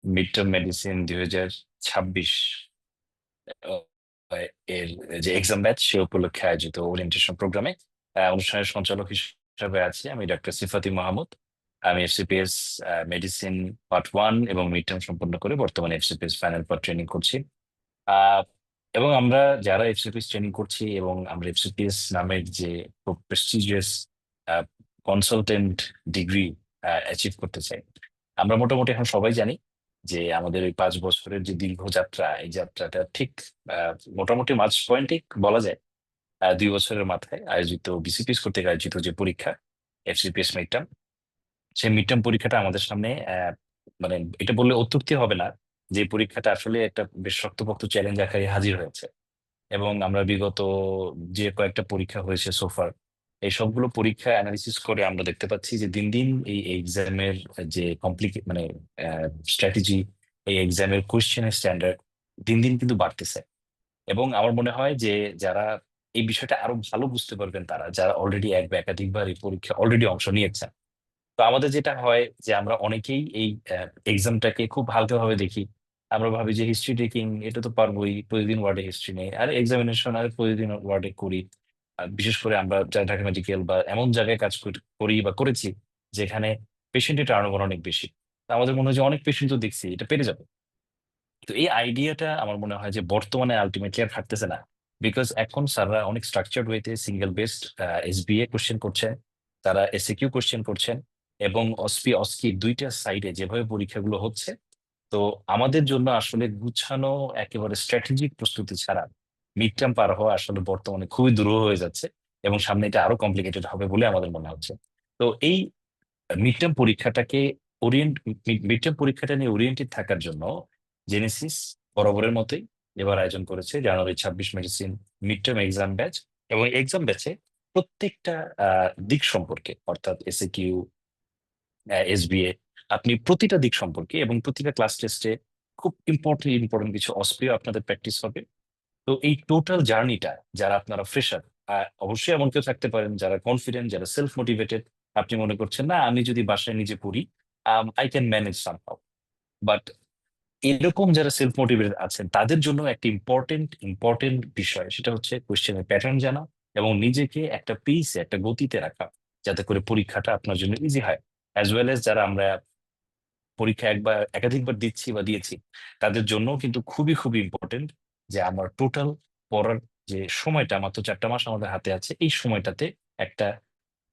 Mid term medicine 2026 এর যে exam batch সে উপলক্ষে আয়োজিত ওরিয়েন্টেশন প্রোগ্রামে অনুষ্ঠানের সঞ্চালক হিসেবে আছি আমি ডক্টর সিফাতি মাহমুদ। আমি এফসিপিএস মেডিসিন পার্ট 1 এবং মিড টার্ম সম্পন্ন করে বর্তমানে এফসিপিএস ফাইনাল পার্ট ট্রেনিং করছি। আহ, এবং আমরা যারা এফসিপিএস ট্রেনিং করছি এবং আমরা এফসিপিএস নামের যে খুব প্রেস্টিজিয়াস কনসালটেন্ট ডিগ্রি অ্যাচিভ করতে চাই, আমরা মোটামুটি এখন সবাই জানি যে আমাদের ওই 5 বছরের যে দীর্ঘ যাত্রা, এই যাত্রাটা ঠিক মোটামুটি মাঝ পয়েন্টে বলা যায়। 2 বছরের মাথায় আয়োজিত বিসিপিএস কর্তৃক আয়োজিত যে পরীক্ষা এফসিপিএস মিড টার্ম, সেই মিড টার্ম পরীক্ষাটা আমাদের সামনে মানে এটা বললে অত্যুক্তি হবে না যে এই পরীক্ষাটা আসলে একটা বেশ শক্তপোক্ত চ্যালেঞ্জ আকারে হাজির হয়েছে। এবং আমরা বিগত যে কয়েকটা পরীক্ষা হয়েছে সোফার, এই সবগুলো পরীক্ষা অ্যানালিসিস করে আমরা দেখতে পাচ্ছি যে দিন দিন এই এক্সামের যে মানে স্ট্র্যাটেজি, এই এক্সামের কোয়েশ্চেনের স্ট্যান্ডার্ড দিন দিন কিন্তু বাড়তেছে। এবং আমার মনে হয় যে যারা এই বিষয়টা আরো ভালো বুঝতে পারবেন, তারা যারা অলরেডি এক বা একাধিকবার এই পরীক্ষা অলরেডি অংশ নিয়েছেন। তো আমাদের যেটা হয় যে আমরা অনেকেই এই এক্সামটাকে খুব হালকাভাবে দেখি। আমরা ভাবি যে হিস্ট্রি টেকিং এটা তো পারবোই, প্রতিদিন ওয়ার্ডে হিস্ট্রি নেই, আর এক্সামিনেশন আর প্রতিদিন ওয়ার্ডে করি। বিশেষ করে আমরা যারা ঢাকা মেডিকেল বা এমন জায়গায় কাজ করি বা করেছি যেখানে পেশেন্টের টার্নওভার অনেক বেশি, তো আমাদের মনে হয় যে অনেক পেশেন্ট তো দেখছি, এটা পেরে যাবে। তো এই আইডিয়াটা আমার মনে হয় যে বর্তমানে আলটিমেটলি আর খাটতেছে না। বিকজ এখন স্যাররা অনেক স্ট্রাকচার্ড ওয়েতে সিঙ্গেল বেসড এসবিএ কোশ্চেন করছেন, তারা এসএকিউ কোশ্চেন করছেন, এবং অসপি অস্কি দুইটা সাইডে যেভাবে পরীক্ষাগুলো হচ্ছে, তো আমাদের জন্য আসলে গুছানো একেবারে স্ট্র্যাটেজিক প্রস্তুতি ছাড়া মিড টার্ম পার হওয়া আসলে বর্তমানে খুবই দুরূহ হয়ে যাচ্ছে। এবং সামনে এটা আরো কমপ্লিকেটেড হবে বলে আমাদের মনে হচ্ছে। তো এই মিড টার্ম পরীক্ষাটাকে ওরিয়েন্ট মিড টার্ম পরীক্ষাটা নিয়ে ওরিয়েন্টেড থাকার জন্য জেনেসিস বরাবরের মতোই এবার আয়োজন করেছে জানুয়ারি 26 medicine mid term exam batch. এবং এক্সাম ব্যাচে প্রত্যেকটা দিক সম্পর্কে, অর্থাৎ এসএকিউ, এসবিএ, আপনি প্রতিটা দিক সম্পর্কে এবং প্রতিটা ক্লাস টেস্টে খুব ইম্পর্টেন্ট ইম্পর্টেন্ট কিছু অস্প্রিয় আপনাদের প্র্যাকটিস হবে। তো এই টোটাল জার্নিটা, যারা আপনারা ফ্রেশার, অবশ্যই এমন কেউ থাকতে পারেন যারা কনফিডেন্ট, যারা সেলফ মোটিভেটেড, আপনি মনে করছেন না আমি যদি বাসায় নিজে পড়ি I can manage somehow. But এরকম যারা সেলফ মোটিভেটেড আছেন তাদের জন্য একটা ইম্পর্টেন্ট ইম্পর্টেন্ট বিষয়, সেটা হচ্ছে কোয়েশ্চেনের প্যাটার্ন জানা এবং নিজেকে একটা পেসে, একটা গতিতে রাখা, যাতে করে পরীক্ষাটা আপনার জন্য ইজি হয়। অ্যাজ ওয়েল এজ যারা আমরা পরীক্ষা একবার একাধিকবার দিচ্ছি বা দিয়েছি, তাদের জন্য কিন্তু খুবই খুবই ইম্পর্টেন্ট যে আমার টোটাল পড়ার যে সময়টা, মাত্র 4টা মাস আমাদের হাতে আছে, এই সময়টাতে একটা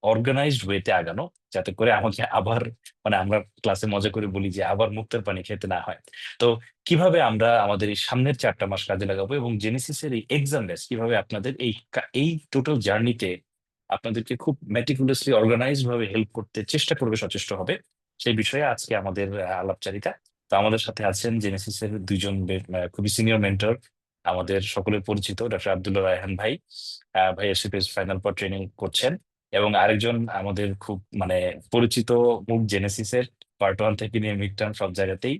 অর্গানাইজড ওয়েতে আগানো, যাতে করে আমাকে আবার, মানে আমরা ক্লাসে মজা করে বলি যে আবার মুক্তার পানি খেতে না হয়। তো কিভাবে আমরা আমাদের এই সামনের 4টা মাস কাজে লাগাবো এবং জেনেসিসের এই এক্সাম বেস কিভাবে আপনাদের এই টোটাল জার্নিতে আপনাদেরকে খুব মেটিকুলাসলি অর্গানাইজড ভাবে হেল্প করতে চেষ্টা করবে, সচেষ্ট হবে, সেই বিষয়ে আজকে আমাদের আলাপচারিতা। তো আমাদের সাথে আছেন জেনেসিসের দুইজন খুবই সিনিয়র মেন্টর, আমাদের সকলের পরিচিত ডক্টর আব্দুল্লাহ রায়হান ভাই। ভাই এসিপিএস ফাইনাল পর ট্রেনিং করছেন। এবং আরেকজন আমাদের খুব মানে পরিচিত মুখ জেনেসিসের পার্ট 1 থেকে নিয়ে মিড টার্ম সব জায়গাতেই,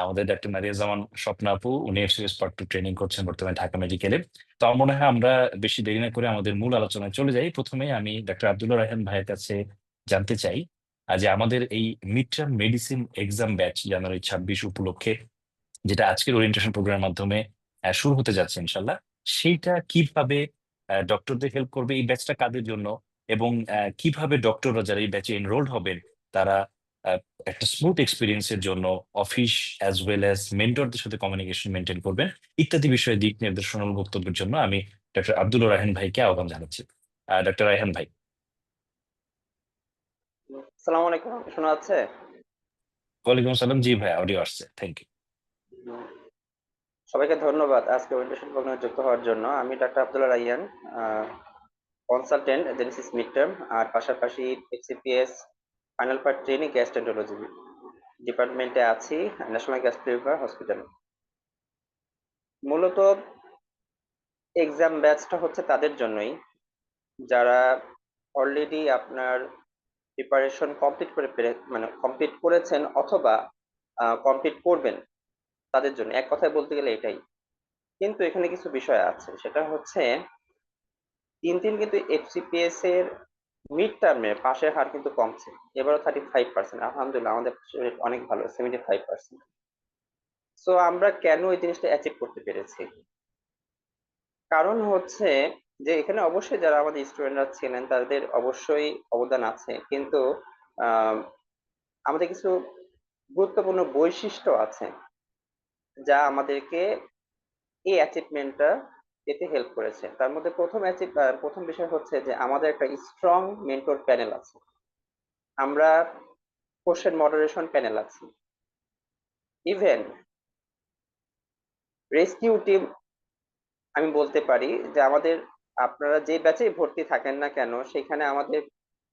আমাদের ডাক্তার নারিয়া জামান স্বপ্না আপু, উনি এফসিএস পার্ট 2 ট্রেনিং করছেন বর্তমানে ঢাকা মেডিকেলে। তো আমার মনে হয় আমরা বেশি দেরি না করে আমাদের মূল আলোচনায় চলে যাই। প্রথমে আমি ডাক্তার আব্দুল্লাহ রায়হান ভাইয়ের কাছে জানতে চাই যে আমাদের এই mid term medicine exam batch January 26 উপলক্ষে, যেটা আজকের ওরিয়েন্টেশন প্রোগ্রামের মাধ্যমে শুরু হতে যাচ্ছে ইনশাল্লাহ, সেইটা কিভাবে ডক্টরদের হেল্প করবে, এই ব্যাচটা কাদের জন্য, এবং কিভাবে ডক্টররা যারা এই ব্যাচে এনরোল্ড হবেন তারা আহ, একটা স্মুথ এক্সপিরিয়েন্সের জন্য অফিস অ্যাজ ওয়েল অ্যাজ মেন্টরদের সাথে কমিউনিকেশন মেনটেন করবেন, ইত্যাদি বিষয়ে দিক নির্দেশনামূলক বক্তব্যের জন্য আমি ডক্টর আব্দুল রায়হান ভাইকে আহ্বান জানাচ্ছি। ডক্টর রায়হান ভাই। আসসালামু আলাইকুম, শোনা যাচ্ছে? ওয়ালাইকুম আসসালাম, জি ভাই, অডিও আসছে, থ্যাংক ইউ। উম, সবাইকে ধন্যবাদ আজকে ওরিয়েন্টেশন প্রোগ্রামে যুক্ত হওয়ার জন্য। আমি doctor Abdullah Rayan, consultant Genesis mid term, আর পাশাপাশি FCPS final part training gastroenterology ডিপার্টমেন্টে আছি, ন্যাশনাল গ্যাস্ট্রো হসপিটালে। মূলত এক্সাম ব্যাচটা হচ্ছে তাদের জন্যই যারা অলরেডি আপনার প্রিপারেশন কমপ্লিট করে মানে কমপ্লিট করেছেন অথবা কমপ্লিট করবেন, তাদের জন্য এক কথায় বলতে গেলে এটাই। কিন্তু এখানে কিছু বিষয় আছে, সেটা হচ্ছে দিন দিন কিন্তু এফসিপিএস এর মিড টার্মে পাশের হার কিন্তু কমছে। এবারও 35%, আলহামদুলিল্লাহ আমাদের rate অনেক ভালো, 75%। সো আমরা কেন এই জিনিসটা অ্যাচিভ করতে পেরেছি? কারণ হচ্ছে যে এখানে অবশ্যই যারা আমাদের স্টুডেন্টরা ছিলেন তাদের অবশ্যই অবদান আছে, কিন্তু আহ, আমাদের কিছু গুরুত্বপূর্ণ বৈশিষ্ট্য আছে যা আমাদেরকে এই অ্যাচিভমেন্টটা পেতে হেল্প করেছে। তার মধ্যে প্রথম বিষয় হচ্ছে যে আমাদের একটা স্ট্রং মেন্টর প্যানেল আছে, আমরা কোশ্চেন মডারেশন প্যানেল আছি, ইভেন রেস্কিউ টিম। আমি বলতে পারি যে আমাদের, আপনারা যে ব্যাচেই ভর্তি থাকেন না কেন সেখানে আমাদের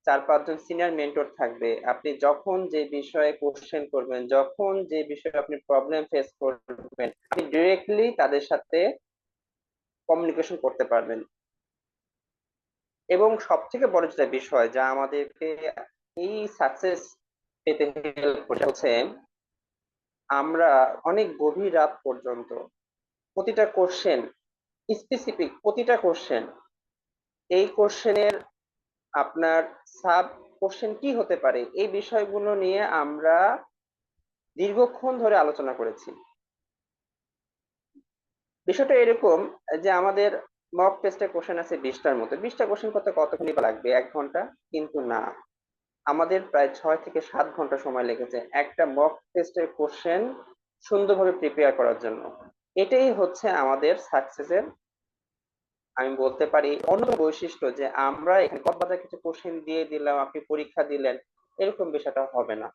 4-5 জন সিনিয়র মেন্টর থাকবে। আপনি যখন যে বিষয়ে কোশ্চেন করবেন, যখন যে বিষয়ে আপনি প্রবলেম ফেস করবেন, আপনি ডিরেক্টলি তাদের সাথে কমিউনিকেশন করতে পারবেন। এবং সব থেকে বড় যেটা বিষয় যা আমাদেরকে এই সাকসেস পেতে হেল্প করে হচ্ছে, আমরা অনেক গভীর রাত পর্যন্ত প্রতিটা কোশ্চেন, স্পেসিফিক প্রতিটা কোশ্চেন, এই কোশ্চেনের আপনার সাব কোশ্চেন কি হতে পারে এই বিষয়গুলো নিয়ে আমরা দীর্ঘক্ষণ ধরে আলোচনা করেছি। বিষয়টা এরকম যে আমাদের মক টেস্টের কোশ্চেন আছে 20টার মতো, 20টা কোশ্চেন করতে কতক্ষণই বা লাগবে, 1 ঘন্টা? কিন্তু না, আমাদের প্রায় 6 থেকে 7 ঘন্টা সময় লেগেছে একটা মক টেস্টের কোশ্চেন সুন্দরভাবে প্রিপেয়ার করার জন্য। এটাই হচ্ছে আমাদের সাকসেসের, আমি বলতে পারি, অন্যতম বৈশিষ্ট্য, যে আমরা এখানে কক্সবাজার কিছু কোশ্চেন দিয়ে দিলাম আপনি পরীক্ষা দিলেন, এরকম বিষয়টা হবে না।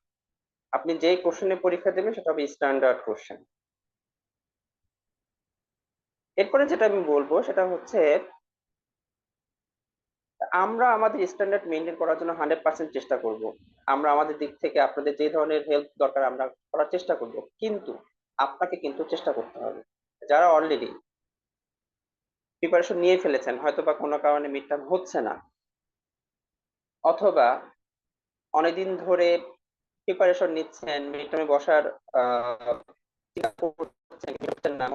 আপনি যেই কোশ্চেনে পরীক্ষা দেবেন সেটা হবে স্ট্যান্ডার্ড কোশ্চেন। এরপরে যেটা আমি বলবো সেটা হচ্ছে, আমরা আমাদের স্ট্যান্ডার্ড মেনটেন করার জন্য 100% চেষ্টা করব। আমরা আমাদের দিক থেকে আপনাদের যে ধরনের হেল্প দরকার আমরা করার চেষ্টা করব, কিন্তু আপনাকে কিন্তু চেষ্টা করতে হবে। যারা অলরেডি প্রিপারেশন নিয়ে ফেলেছেন, হয়তো বা কোনো কারণে মিড টার্ম হচ্ছে না, অথবা অনেকদিন ধরে প্রিপারেশন নিচ্ছেন, মিড টার্মে বসার চিন্তা করছেন, কিন্তু হচ্ছেন না,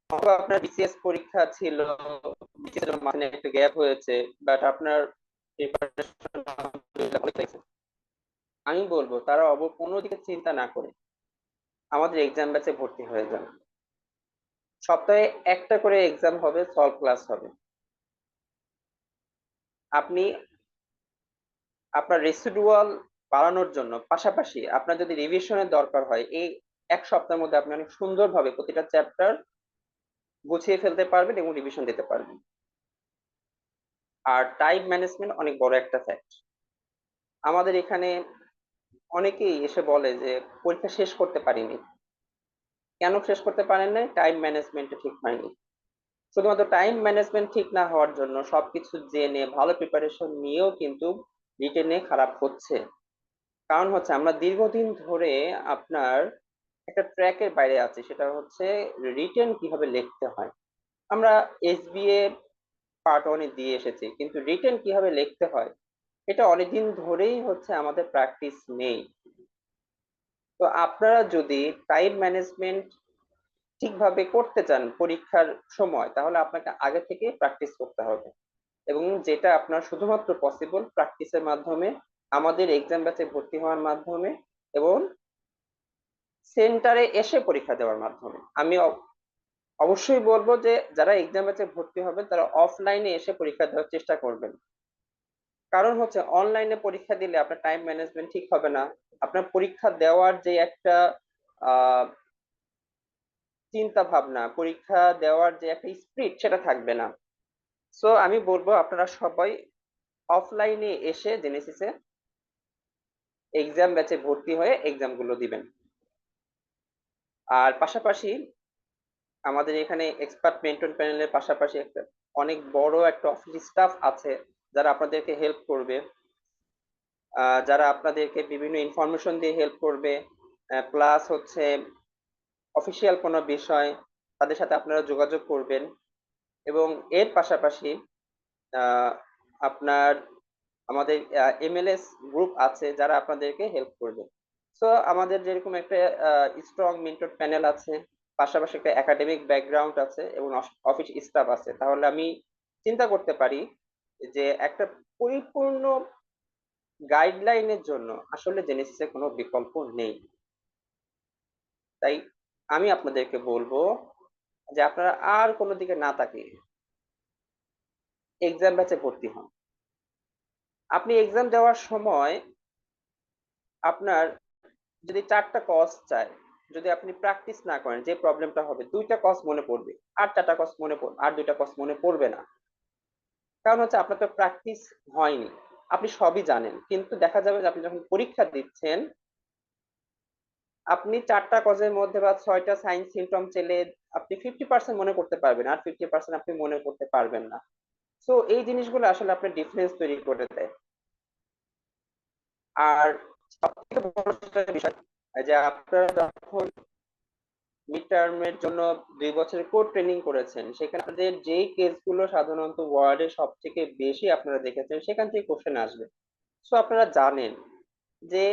অথবা আপনার বিসিএস পরীক্ষা ছিল, বিসিএস এর মাঝখানে একটা গ্যাপ হয়েছে, বাট আপনার preparation আলহামদুলিল্লাহ ভালো হয়েছে। আমি বলবো তারা কোনো দিকে চিন্তা না করে আমাদের এক্সাম ব্যাচে ভর্তি হয়ে যান। সপ্তাহে একটা করে এক্সাম হবে, সলভ ক্লাস হবে। আপনি আপনার রেসিডুয়াল বাড়ানোর জন্য পাশাপাশি আপনার যদি রিভিশনের দরকার হয়, এই 1 সপ্তাহের মধ্যে আপনি অনেক সুন্দরভাবে প্রতিটা চ্যাপ্টার গুছিয়ে ফেলতে পারবেন এবং রিভিশন দিতে পারবেন। আর টাইম ম্যানেজমেন্ট অনেক বড় একটা ফ্যাক্ট। আমাদের এখানে অনেকেই এসে বলে যে পরীক্ষা শেষ করতে পারিনি। কেন শেষ করতে পারেন নাই? টাইম ম্যানেজমেন্ট ঠিক হয়নি। শুধুমাত্র টাইম ম্যানেজমেন্ট ঠিক না হওয়ার জন্য সবকিছু জেনে ভালো প্রিপারেশন নিয়েও কিন্তু রিটেনে খারাপ হচ্ছে। কারণ হচ্ছে আমরা দীর্ঘদিন ধরে আপনার একটা ট্র্যাকের বাইরে আছি, সেটা হচ্ছে রিটেন কিভাবে লিখতে হয়। আমরা এসবিএ পার্ট 1 দিয়ে এসেছি, কিন্তু রিটেন কিভাবে লিখতে হয় এটা অনেকদিন ধরেই হচ্ছে আমাদের প্র্যাকটিস নেই। তো আপনারা যদি টাইম ম্যানেজমেন্ট ঠিকভাবে করতে চান পরীক্ষার সময়, তাহলে আপনাকে আগে থেকে প্র্যাকটিস করতে হবে, এবং যেটা আপনার শুধুমাত্র পসিবল প্র্যাকটিসের মাধ্যমে, আমাদের এক্সাম ব্যাচে ভর্তি হওয়ার মাধ্যমে, এবং সেন্টারে এসে পরীক্ষা দেওয়ার মাধ্যমে। আমি অবশ্যই বলবো যে যারা এক্সাম ব্যাচে ভর্তি হবেন তারা অফলাইনে এসে পরীক্ষা দেওয়ার চেষ্টা করবেন। কারণ হচ্ছে অনলাইনে পরীক্ষা দিলে আপনার টাইম ম্যানেজমেন্ট ঠিক হবে না, আপনার পরীক্ষা দেওয়ার যে একটা আহ চিন্তা ভাবনা, পরীক্ষা দেওয়ার যে একটা স্পিরিট সেটা থাকবে না। সো আমি বলবো আপনারা সবাই অফলাইনে এসে জেনেসিসে এক্সাম ব্যাচে ভর্তি হয়ে এক্সাম গুলো দিবেন। আর পাশাপাশি আমাদের এখানে এক্সপার্ট মেন্টর প্যানেলের পাশাপাশি একটা অনেক বড় একটা অফিস স্টাফ আছে যারা আপনাদেরকে হেল্প করবে, যারা আপনাদেরকে বিভিন্ন ইনফরমেশন দিয়ে হেল্প করবে। প্লাস হচ্ছে অফিসিয়াল কোনো বিষয় তাদের সাথে আপনারা যোগাযোগ করবেন। এবং এর পাশাপাশি আহ, আপনার আমাদের এমএলএস গ্রুপ আছে যারা আপনাদেরকে হেল্প করবে। সো আমাদের যেরকম একটা স্ট্রং মেন্টর প্যানেল আছে, পাশাপাশি একটা একাডেমিক ব্যাকগ্রাউন্ড আছে এবং অফিস স্টাফ আছে, তাহলে আমি চিন্তা করতে পারি যে একটা পরিপূর্ণ গাইডলাইনের জন্য আসলে জেনেসিসের কোনো বিকল্প নেই। তাই আমি আপনাদেরকে বলবো যে আপনারা আর কোনো দিকে না তাকিয়ে এক্সাম ব্যাচে ভর্তি হন। আপনি এক্সাম দেওয়ার সময় আপনার যদি ৪টা কজ চায়, যদি আপনি প্র্যাকটিস না করেন, যে প্রবলেমটা হবে ২টা কজ মনে পড়বে, আর ৪টা কজ মনে পড়বে, আর ২টা কজ মনে পড়বে না। কারণ হচ্ছে আপনার তো প্র্যাকটিস হয়নি। আপনি সবই জানেন, কিন্তু দেখা যাবে যে আপনি যখন পরীক্ষা দিচ্ছেন, আপনি ৪টা কজের মধ্যে বা ৬টা সাইন সিম্পটম চেলে আপনি 50% মনে করতে পারবেন, আর 50% আপনি মনে করতে পারবেন না। সো এই জিনিসগুলো আসলে আপনার ডিফারেন্স তৈরি করে দেয়। আর সবথেকে বড় যেটা বিষয় যে আপনারা যখন মিড টার্মের জন্য ২ বছরের কোর ট্রেনিং করেছেন, সেখানে আপনাদের যেই কেসগুলো সাধারণত ওয়ার্ডে সব থেকে বেশি আপনারা দেখেছেন, সেখান থেকে কোশ্চেন আসবে। সো আপনারা জানেন যে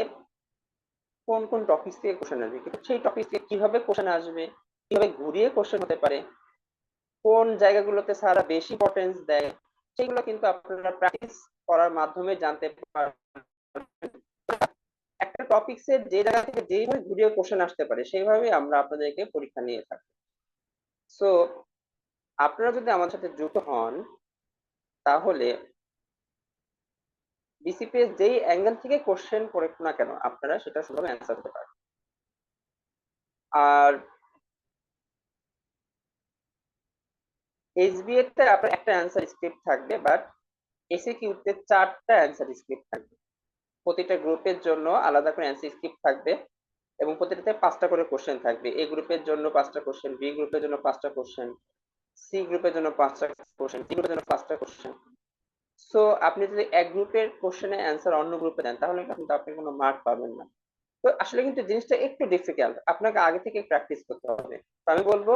কোন কোন টপিক থেকে কোশ্চেন আসবে, কিন্তু সেই টপিক থেকে কিভাবে কোশ্চেন আসবে, কিভাবে ঘুরিয়ে কোশ্চেন হতে পারে, কোন জায়গাগুলোতে স্যাররা বেশি ইম্পর্টেন্স দেয়, সেগুলো কিন্তু আপনারা প্র্যাকটিস করার মাধ্যমে জানতে পারবেন। একটা টপিকসের যে জায়গা থেকে যেইভাবে ঘুরিয়ে কোশ্চেন আসতে পারে, সেইভাবে আমরা আপনাদেরকে পরীক্ষা নিয়ে থাকি। সো আপনারা যদি আমার সাথে যুক্ত হন, তাহলে বিসিপিএস যেই অ্যাঙ্গেল থেকে কোশ্চেন করুক না কেন, আপনারা সেটা সুন্দরভাবে অ্যান্সার করতে পারবেন। আর এসবিএ তে আপনার একটা অ্যান্সার স্ক্রিপ্ট থাকবে, বাট এসিকিউ তে 4টা অ্যান্সার স্ক্রিপ্ট থাকবে। প্রতিটা গ্রুপের জন্য আলাদা করে অ্যান্সার স্ক্রিপ্ট থাকবে, এবং প্রতিটাতে 5টা করে কোশ্চেন থাকবে। এ গ্রুপের জন্য 5টা কোশ্চেন, বি গ্রুপের জন্য 5টা কোশ্চেন, সি গ্রুপের জন্য 5টা কোশ্চেন, ডি গ্রুপের জন্য 5টা কোশ্চেন। সো আপনি যদি এক গ্রুপের কোশ্চেনের অ্যান্সার অন্য গ্রুপে দেন, তাহলে কিন্তু আপনি কোনো মার্ক পাবেন না। তো আসলে কিন্তু জিনিসটা একটু ডিফিকাল্ট, আপনাকে আগে থেকে প্র্যাকটিস করতে হবে। তো আমি বলবো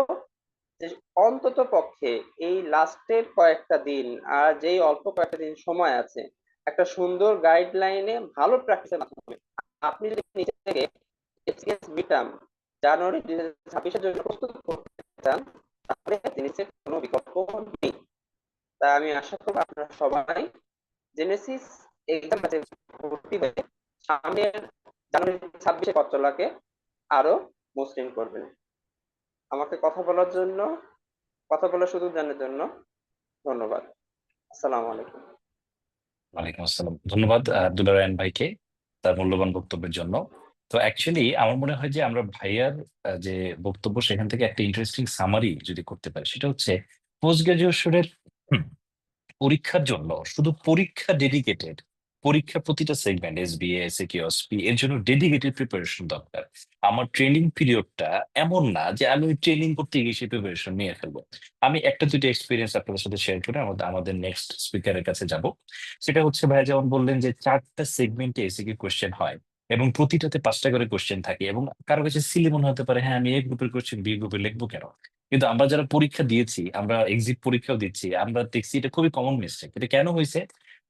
যে অন্তত পক্ষে এই লাস্টের কয়েকটা দিন, আর যেই অল্প কয়েকটা দিন সময় আছে, একটা সুন্দর গাইডলাইনে ভালো প্র্যাকটিসের মাধ্যমে আপনি যদি নিজে থেকে এসএস মিটাম জানুয়ারি 2026-এর জন্য প্রস্তুত করতে চান, তাহলে জেনেসিস কোনো বিকল্প নেই। তাই আমি আশা করব আপনারা সবাই জেনেসিস এক্সাম ব্যাচে ভর্তি হয়ে সামনের জানুয়ারি 26-এ পত্র চলাকে আরো মসৃণ করবেন। আমাকে কথা বলার সুযোগ দেওয়ার জন্য ধন্যবাদ। আসসালামু আলাইকুম। ওয়ালাইকুম আসসালাম। ধন্যবাদ আব্দুল্লাহ রায়হান ভাইকে তার মূল্যবান বক্তব্যের জন্য। তো অ্যাকচুয়ালি আমার মনে হয় যে আমরা ভাইয়ার যে বক্তব্য সেখান থেকে একটা ইন্টারেস্টিং সামারি যদি করতে পারি, সেটা হচ্ছে পোস্ট গ্রাজুয়েশনের পরীক্ষার জন্য শুধু পরীক্ষা ডেডিকেটেড, পরীক্ষা প্রতিটা সেগমেন্ট এসবিএ এসএকিউ এসপি এর জন্য ডেডিকেটেড প্রিপারেশন দরকার। আমার ট্রেনিং পিরিয়ডটা এমন না যে আমি ট্রেনিং করতে গিয়ে সেই প্রিপারেশন নিয়ে ফেলবো। আমি একটা দুটো এক্সপিরিয়েন্স আপনাদের সাথে শেয়ার করে আমাদের আমাদের নেক্সট স্পিকারের কাছে যাব। সেটা হচ্ছে ভাই যেমন বললেন যে 4টা সেগমেন্টে এসিকিউ কোশ্চেন হয় এবং প্রতিটাতে 5টা করে কোশ্চেন থাকে, এবং কারো কাছে সিলি মনে হতে পারে হ্যাঁ আমি এ গ্রুপের কোশ্চেন বি গ্রুপে লিখবো কেন। কিন্তু আমরা যারা পরীক্ষা দিয়েছি, আমরা এক্সিট পরীক্ষাও দিচ্ছি, আমরা দেখছি এটা খুবই কমন মিস্টেক। এটা কেন হয়েছে?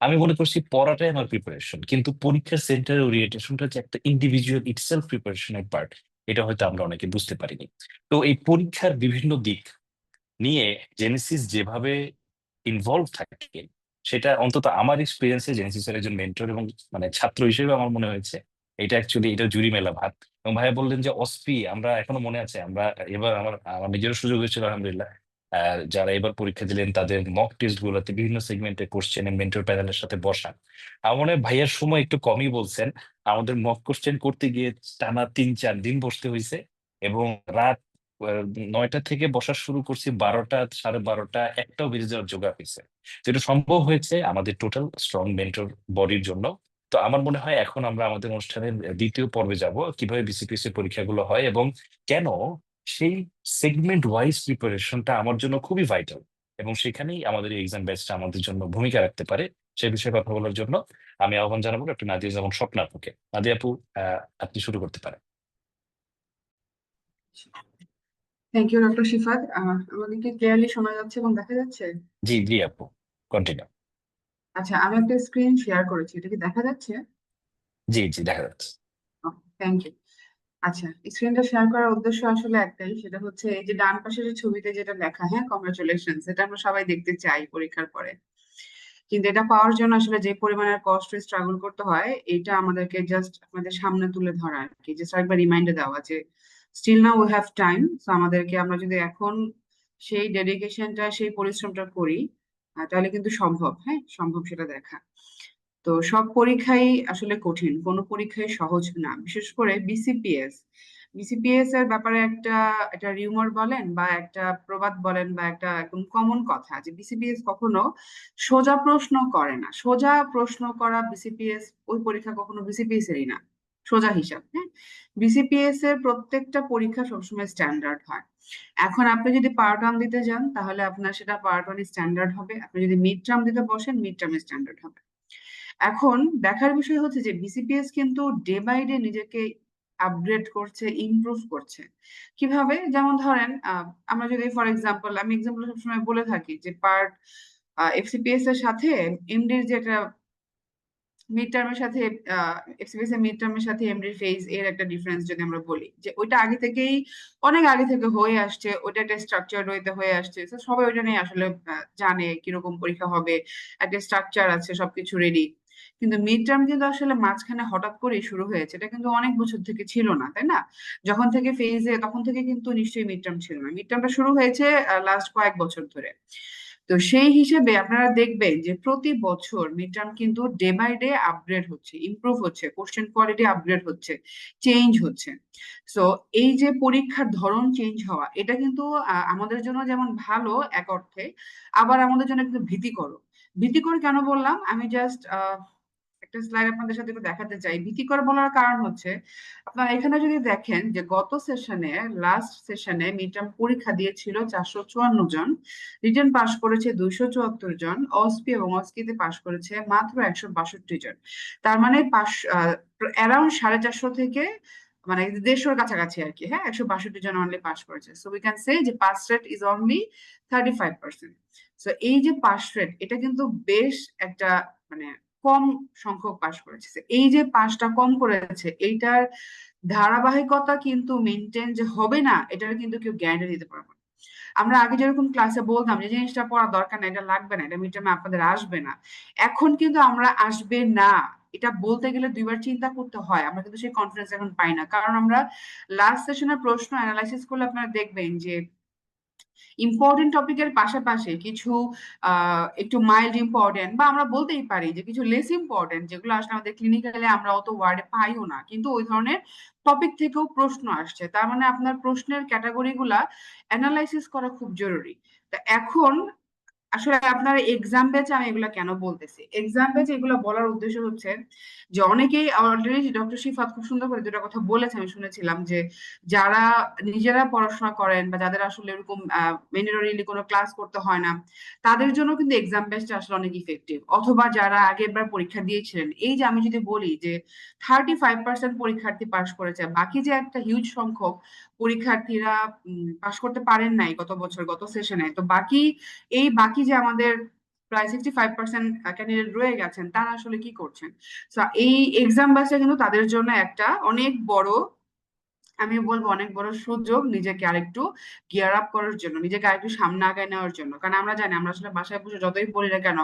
আমি মনে করছি পড়াটাই আমার প্রিপারেশন, কিন্তু পরীক্ষার সেন্টারের ওরিয়েন্টেশনটা যে একটা ইন্ডিভিজুয়াল ইটসেলফ প্রিপারেশনের পার্ট, এটা হয়তো আমরা অনেকে বুঝতে পারিনি। তো এই পরীক্ষার বিভিন্ন দিক নিয়ে জেনেসিস যেভাবে ইনভলভ থাকে, সেটা অন্তত আমার এক্সপিরিয়েন্সে জেনেসিসের একজন মেন্টর এবং মানে ছাত্র হিসেবে আমার মনে হয়েছে এটা অ্যাকচুয়ালি এটা জুড়ি মেলা ভাত। এবং ভাইয়া বললেন যে অসপি আমরা এখনো মনে আছে, আমরা এবার আমার আমার নিজেরও সুযোগ হয়েছিল আলহামদুলিল্লাহ। যারা এবার পরীক্ষা দিলেন তাদের মক টেস্ট গুলোতে বিভিন্ন সেগমেন্টে কোশ্চেন মেন্টর প্যানেলের সাথে বসা। আমার মনে হয় ভাইয়ার সময় একটু কমই বলছেন। আমাদের মক কোশ্চেন করতে গিয়ে টানা 3-4 দিন বসতে হয়েছে, এবং রাত 9টা থেকে বসা শুরু করছি 12টা, 12:30, একটাও বেজে যাওয়ার জোগাড় হয়েছে। তো এটা সম্ভব হয়েছে আমাদের টোটাল স্ট্রং মেন্টর বডির জন্য। তো আমার মনে হয় এখন আমরা আমাদের অনুষ্ঠানের দ্বিতীয় পর্বে যাব, কিভাবে বিসিপিএস এর পরীক্ষাগুলো হয় এবং কেন সেই সেগমেন্ট ওয়াইজ প্রিপারেশনটা আমার জন্য খুবই ভাইটাল, এবং সেখানেই আমাদের এই এক্সাম ব্যাচটা আমাদের জন্য ভূমিকা রাখতে পারে। সে বিষয়ে কথা বলার জন্য আমি আহ্বান জানাবো ডক্টর নাদিয়া জামান স্বপ্না আপুকে। নাদিয়া আপু, আপনি শুরু করতে পারেন। Thank you doctor Shifat. আমাকে কি ক্লিয়ারলি শোনা যাচ্ছে এবং দেখা যাচ্ছে? জি জি আপু, কন্টিনিউ। আচ্ছা, আমি একটা স্ক্রিন শেয়ার করেছি, এটা কি দেখা যাচ্ছে? জি জি, দেখা যাচ্ছে। Thank you. আচ্ছা, স্ক্রিনটা শেয়ার করার উদ্দেশ্য আসলে একটাই, সেটা হচ্ছে এই যে ডান পাশের যে ছবিতে যেটা লেখা, হ্যাঁ, কংগ্রাচুলেশন, এটা আমরা সবাই দেখতে চাই পরীক্ষার পরে। কিন্তু এটা পাওয়ার জন্য আসলে যে পরিমাণের কষ্ট স্ট্রাগল করতে হয়, এটা আমাদেরকে জাস্ট আমাদের সামনে তুলে ধরা আর কি, জাস্ট একবার রিমাইন্ডার দেওয়া যে still now we have time. তো আমাদেরকে, আমরা যদি এখন সেই ডেডিকেশনটা, সেই পরিশ্রমটা করি, তাহলে কিন্তু সম্ভব, হ্যাঁ সম্ভব সেটা দেখা। তো সব পরীক্ষাই আসলে কঠিন, কোনো পরীক্ষাই সহজ না, বিশেষ করে বিসিপিএস। বিসিপিএস এর ব্যাপারে একটা একটা রিউমার বলেন বা একটা প্রবাদ বলেন বা একটা একদম কমন কথা, যে বিসিপিএস কখনো সোজা প্রশ্ন করে না। সোজা প্রশ্ন করা বিসিপিএস, ওই পরীক্ষা কখনো বিসিপিএস এরই না সোজা হিসাব, হ্যাঁ। বিসিপিএস এর প্রত্যেকটা পরীক্ষা সবসময় স্ট্যান্ডার্ড হয়। এখন আপনি যদি পার্ট ওয়ান দিতে যান, তাহলে আপনার সেটা পার্ট ওয়ান স্ট্যান্ডার্ড হবে। আপনি যদি মিড টার্ম দিতে বসেন, মিড টার্ম স্ট্যান্ডার্ড হবে। এখন দেখার বিষয় হচ্ছে যে বিসিপিএস কিন্তু ডে বাই ডে নিজেকে আপগ্রেড করছে, ইমপ্রুভ করছে। কিভাবে? যেমন ধরেন, আমরা যদি ফর এক্সাম্পল, আমি এক্সাম্পল সবসময় বলে থাকি যে পার্ট এফসিপিএস এর সাথে এমডির যেটা মিড টার্মের সাথে, এফসিপিএস এর মিড টার্মের সাথে এমডির ফেজ এর একটা ডিফারেন্স যদি আমরা বলি, যে ওইটা আগে থেকেই, অনেক আগে থেকে হয়ে আসছে, ওইটা একটা স্ট্রাকচার ওয়েতে হয়ে আসছে। তো সবাই ওইটা নিয়ে আসলে জানে কিরকম পরীক্ষা হবে, একটা স্ট্রাকচার আছে, সবকিছু রেডি। কিন্তু মিড টার্ম কিন্তু আসলে মাঝখানে হঠাৎ করেই শুরু হয়েছে, এটা কিন্তু অনেক বছর থেকে ছিল না, তাই না? যখন থেকে ফেজে, তখন থেকে কিন্তু নিশ্চয়ই মিড টার্ম ছিল না। মিড টার্মটা শুরু হয়েছে লাস্ট কয়েক বছর ধরে। তো সেই হিসেবে আপনারা দেখবেন যে প্রতি বছর মিড টার্ম কিন্তু ডে বাই ডে আপগ্রেড হচ্ছে, ইমপ্রুভ হচ্ছে, কোশ্চেন কোয়ালিটি আপগ্রেড হচ্ছে, চেঞ্জ হচ্ছে। সো এই যে পরীক্ষার ধরন চেঞ্জ হওয়া, এটা কিন্তু আমাদের জন্য যেমন ভালো এক অর্থে, আবার আমাদের জন্য কিন্তু ভীতিকর। ভীতিকর কেন বললাম, আমি জাস্ট একটা স্লাইড আপনাদের সাথে একটু দেখাতে চাই। ভীতিকর বলার কারণ হচ্ছে, আপনারা এখানে যদি দেখেন যে গত সেশনে, লাস্ট সেশনে মিড টার্ম পরীক্ষা দিয়েছিল 454 জন, রিটেন পাস করেছে 274 জন, অসপি এবং অসকিতে পাস করেছে মাত্র 162 জন। তার মানে পাস অ্যারাউন্ড 450 থেকে মানে 150 কাছাকাছি আর কি, হ্যাঁ, 162 জন অনলি পাস করেছে। সো উই ক্যান সে যে pass rate is only 35%। So এই যে পাস রেট, এটা কিন্তু বেশ একটা মানে কম সংখ্যক পাস করেছে। এই যে পাসটা কম করেছে, এইটার ধারাবাহিকতা কিন্তু মেনটেন যে হবে না, এটার কিন্তু কেউ গ্যারান্টি দিতে পারবে না। আমরা আগে যেরকম ক্লাসে বলতাম যে জিনিসটা পড়া দরকার না, এটা লাগবে না, এটা মিড টার্মে আপনাদের আসবে না, এখন কিন্তু আমরা আসবে না এটা বলতে গেলে দুইবার চিন্তা করতে হয়। আমরা কিন্তু সেই কনফিডেন্স এখন পাই না, কারণ আমরা লাস্ট সেশনের প্রশ্ন অ্যানালাইসিস করলে আপনারা দেখবেন যে ইম্পর্টেন্ট টপিকের পাশাপাশি কিছু একটু মাইল্ড ইম্পর্টেন্ট, বা আমরা বলতেই পারি যে কিছু লেস ইম্পর্টেন্ট, যেগুলো আসলে আমাদের ক্লিনিক্যালে আমরা অত ওয়ার্ডে পাইও না, কিন্তু ওই ধরনের টপিক থেকেও প্রশ্ন আসছে। তার মানে আপনার প্রশ্নের ক্যাটাগরি গুলা অ্যানালাইসিস করা খুব জরুরি। তা এখন আসলে আপনার এক্সাম ব্যাচে আমি এগুলা কেন বলতেছি, এক্সাম ব্যাচে এগুলো বলার উদ্দেশ্য হচ্ছে যে অনেকেই অলরেডি, ডক্টর শিফাত খুব সুন্দর করে দুটা কথা বলেছে, আমি শুনেছিলাম যে যারা নিজেরা পড়াশোনা করেন বা যাদের আসলে এরকম ম্যান্ডেটরিলি কোনো ক্লাস করতে হয় না, তাদের জন্য কিন্তু এক্সাম ব্যাচটা আসলে অনেক ইফেক্টিভ। অথবা যারা আগের বার পরীক্ষা দিয়েছিলেন, এই যে আমি যদি বলি যে 35% পরীক্ষার্থী পাশ করেছে, বাকি যে একটা হিউজ সংখ্যক পরীক্ষার্থীরা পাশ করতে পারেন নাই গত বছর, গত সেশনে, তো বাকি যে আমাদের প্রায় 65% ক্যান্ডিডেট রয়ে গেছেন, তারা আসলে কি করছেন? So, এই এক্সাম ব্যাচটা কিন্তু তাদের জন্য একটা অনেক বড়, আমি বলবো অনেক বড় সুযোগ, নিজেকে আরেকটু গিয়ার আপ করার জন্য, নিজেকে আরেকটু সামনে আগায় নেওয়ার জন্য। কারণ আমরা জানি, আমরা আসলে বাসায় বসে যতই বলি না কেন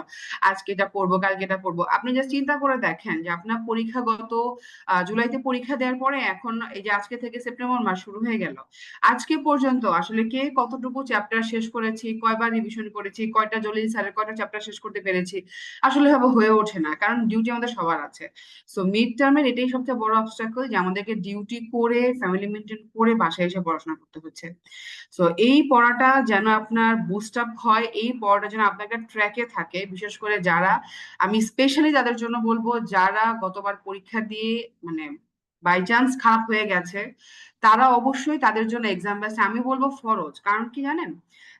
আজকে এটা পড়বো, কালকে এটা পড়বো, আপনি জাস্ট চিন্তা করে দেখেন যে আপনার পরীক্ষা গত জুলাইতে পরীক্ষা দেওয়ার পরে, এখন এই যে আজকে থেকে সেপ্টেম্বর মাস শুরু হয়ে গেল, আজকে পর্যন্ত আসলে কে কতটুকু চ্যাপ্টার শেষ করেছি, কয়বার রিভিশন করেছি, কয়টা জলিল স্যারের কয়টা চ্যাপ্টার শেষ করতে পেরেছি, আসলে ভাবে হয়ে ওঠে না, কারণ ডিউটি আমাদের সবার আছে। সো মিড টার্মের এটাই সবচেয়ে বড় অবস্টাকল, যে আমাদেরকে ডিউটি করে, ফ্যামিলি মেনটেন করে বাসায় এসে পড়াশোনা করতে হচ্ছে। সো এই পড়াটা যেন আপনার বুস্ট আপ হয়, এই পড়াটা যেন আপনার একটা ট্র্যাকে থাকে, বিশেষ করে যারা, আমি স্পেশালি তাদের জন্য বলবো যারা গতবার পরীক্ষা দিয়ে মানে বাই চান্স খারাপ হয়ে গেছে, তারা অবশ্যই, তাদের জন্য এক্সাম ব্যাচটা আমি বলবো ফরজ। কারণ কি জানেন,